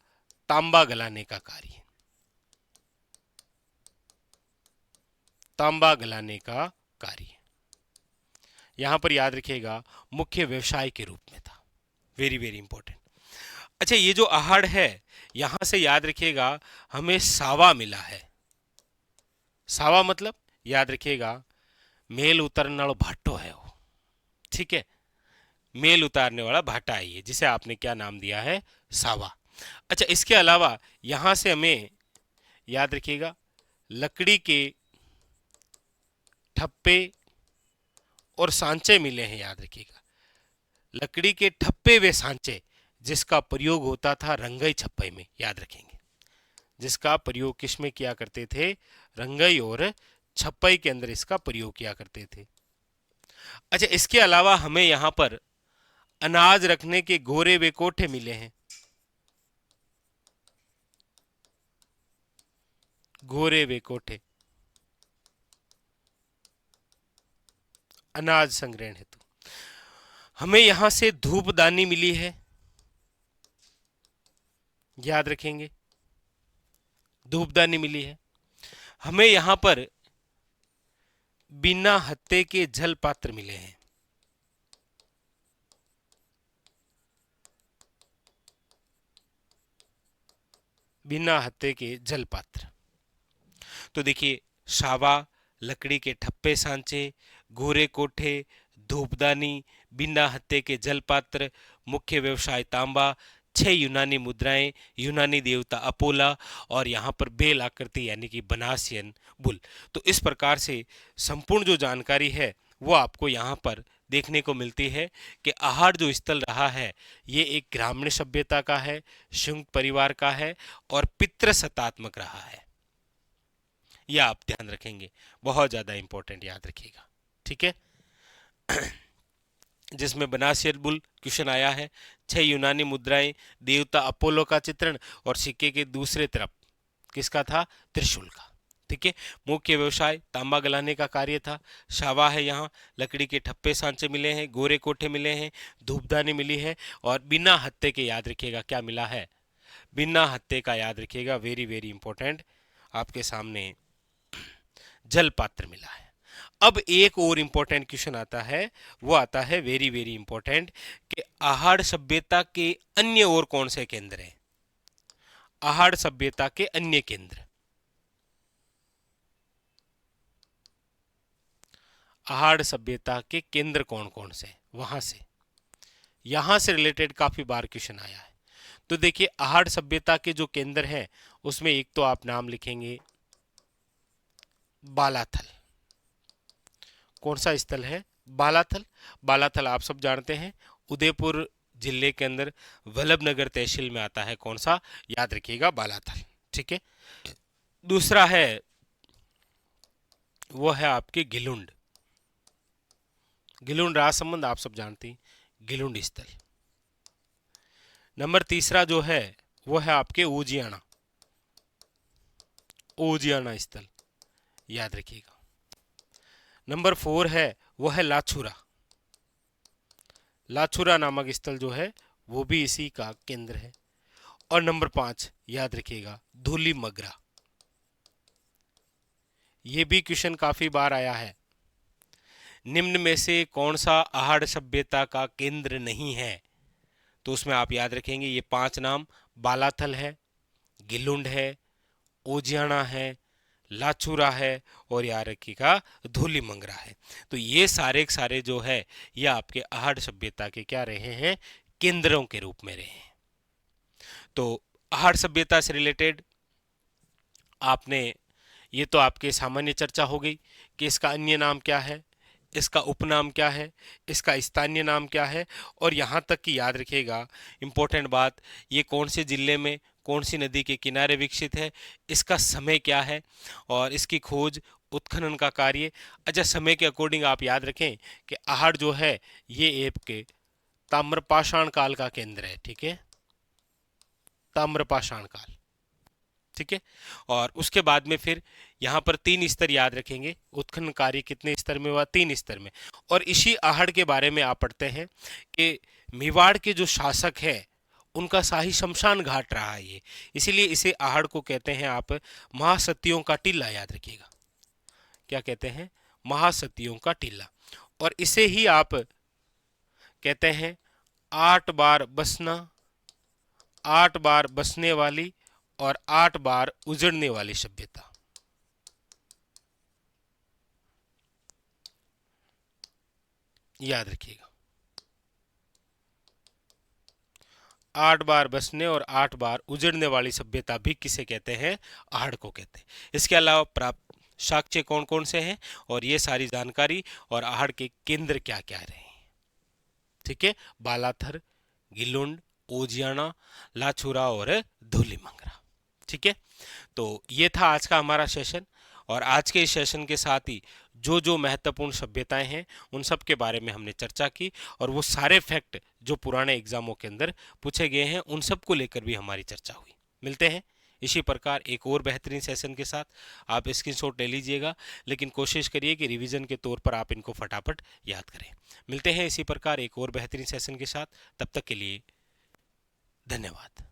तांबा गलाने का कार्य। तांबा गलाने का कार्य यहां पर याद रखिएगा मुख्य व्यवसाय के रूप में था, वेरी वेरी इंपॉर्टेंट। अच्छा, ये जो आहड़ है, यहां से याद रखिएगा हमें सावा मिला है। सावा मतलब याद रखिएगा मेल उतारने वाला भाटो है वो, ठीक है, मेल उतारने वाला भाटा है ये, जिसे आपने क्या नाम दिया है? सावा। अच्छा, इसके अलावा यहां से हमें याद रखिएगा लकड़ी के ठप्पे और सांचे मिले हैं, याद रखिएगा लकड़ी के ठप्पे वे सांचे, जिसका प्रयोग होता था रंगई छप्पई में, याद रखेंगे, जिसका प्रयोग किस में किया करते थे? रंगई और छप्पई के अंदर इसका प्रयोग किया करते थे। अच्छा, इसके अलावा हमें यहां पर अनाज रखने के गोरे वे कोठे मिले हैं, गोरे वे कोठे, अनाज संग्रहण हेतु। हमें यहां से धूपदानी मिली है, याद रखेंगे, धूपदानी मिली है। हमें यहां पर बिना हत्ते के जल पात्र मिले हैं, बिना हत्ते के जल पात्र। तो देखिए, सावा, लकड़ी के ठप्पे सांचे, गोरे कोठे, धूपदानी, बिना हत्ते के जल पात्र, मुख्य व्यवसाय तांबा, 6 यूनानी मुद्राएं, यूनानी देवता अपोला और यहाँ पर बेल आकृति यानी कि बनासियन बुल। तो इस प्रकार से संपूर्ण जो जानकारी है वो आपको यहाँ पर देखने को मिलती है कि आहड़ जो स्थल रहा है ये एक ग्रामीण सभ्यता का है, संयुक्त परिवार का है और पितृसत्तात्मक रहा है। यह आप ध्यान रखेंगे, बहुत ज्यादा इंपॉर्टेंट, याद रखिएगा, ठीक है। जिसमें बनासियर बुल क्वेश्चन आया है, 6 यूनानी मुद्राएं, देवता अपोलो का चित्रण और सिक्के के दूसरे तरफ किसका था? त्रिशूल का, ठीक है। मुख्य व्यवसाय तांबा गलाने का कार्य था। शावा है, यहाँ लकड़ी के ठप्पे सांचे मिले हैं, गोरे कोठे मिले हैं, धूपदानी मिली है और बिना हत्ते के, याद रखिएगा क्या मिला है? बिना हत्ते का, याद रखिएगा, वेरी वेरी इंपॉर्टेंट, आपके सामने जल पात्र मिला है। अब एक और इंपॉर्टेंट क्वेश्चन आता है, वो आता है वेरी वेरी इंपॉर्टेंट कि आहड़ सभ्यता के अन्य और कौन से केंद्र हैं? आहड़ सभ्यता के अन्य केंद्र, आहड़ सभ्यता के केंद्र कौन कौन से? वहां से, यहां से रिलेटेड काफी बार क्वेश्चन आया है। तो देखिए, आहड़ सभ्यता के जो केंद्र हैं उसमें एक तो आप नाम लिखेंगे बालाथल। कौन सा स्थल है? बालाथल। बालाथल आप सब जानते हैं उदयपुर जिले के अंदर वल्लभनगर तहसील में आता है। कौन सा? याद रखिएगा, बालाथल, ठीक है। दूसरा है वो है आपके गिलुंड। गिलुंड राजसमंद आप सब जानते हैं, गिलुंड स्थल। नंबर तीसरा जो है वो है आपके ओजियाना, ओजियाना स्थल, याद रखिएगा। नंबर 4 है वो है लाछुरा, लाछुरा नामक स्थल जो है वो भी इसी का केंद्र है। और नंबर 5 याद रखिएगा धूली मगरा, ये भी क्वेश्चन काफी बार आया है। निम्न में से कौन सा आहड़ सभ्यता का केंद्र नहीं है? तो उसमें आप याद रखेंगे ये 5 नाम, बालाथल है, गिलुंड है, ओजियाना है, लाछुरा है और याद रखिएगा धूली मंगरा है। तो ये सारे के सारे जो है ये आपके आहड़ सभ्यता के क्या रहे हैं? केंद्रों के रूप में रहे हैं। तो आहड़ सभ्यता से रिलेटेड आपने, ये तो आपके सामान्य चर्चा हो गई कि इसका अन्य नाम क्या है, इसका उपनाम क्या है, इसका स्थानीय नाम क्या है, और यहाँ तक कि याद रखिएगा इम्पोर्टेंट बात, ये कौन से जिले में कौन सी नदी के किनारे विकसित है, इसका समय क्या है और इसकी खोज उत्खनन का कार्य। अच्छा, समय के अकॉर्डिंग आप याद रखें कि आहड़ जो है ये एक के ताम्रपाषाण काल का केंद्र है, ठीक है, ताम्रपाषाण काल, ठीक है। और उसके बाद में फिर यहाँ पर 3 स्तर याद रखेंगे, उत्खनन कार्य कितने स्तर में हुआ? 3 स्तर में। और इसी आहड़ के बारे में आप पढ़ते हैं कि मेवाड़ के जो शासक है उनका शाही शमशान घाट रहा है ये, इसीलिए इसे आहड़ को कहते हैं आप महासतियों का टीला, याद रखिएगा। क्या कहते हैं? महासतियों का टीला। और इसे ही आप कहते हैं 8 बार बसना, 8 बार बसने वाली और 8 बार उजड़ने वाली सभ्यता। याद रखिएगा, 8 बार बसने और 8 बार उजड़ने वाली सभ्यता भी किसे कहते हैं? आहड़ को कहते हैं। इसके अलावा प्राप्त साक्ष्य कौन कौन से हैं और ये सारी जानकारी और आहड़ के केंद्र क्या क्या रहे हैं, ठीक है, बालाथर, गिलुंड, ओजियाना, लाछुरा और धूलीमंगरा, ठीक है। तो ये था आज का हमारा सेशन, और आज के इस सेशन के साथ ही जो जो महत्वपूर्ण सभ्यताएं हैं उन सब के बारे में हमने चर्चा की, और वो सारे फैक्ट जो पुराने एग्जामों के अंदर पूछे गए हैं उन सब को लेकर भी हमारी चर्चा हुई। मिलते हैं इसी प्रकार एक और बेहतरीन सेशन के साथ। आप स्क्रीनशॉट ले लीजिएगा, लेकिन कोशिश करिए कि रिवीजन के तौर पर आप इनको फटाफट याद करें। मिलते हैं इसी प्रकार एक और बेहतरीन सेशन के साथ, तब तक के लिए धन्यवाद।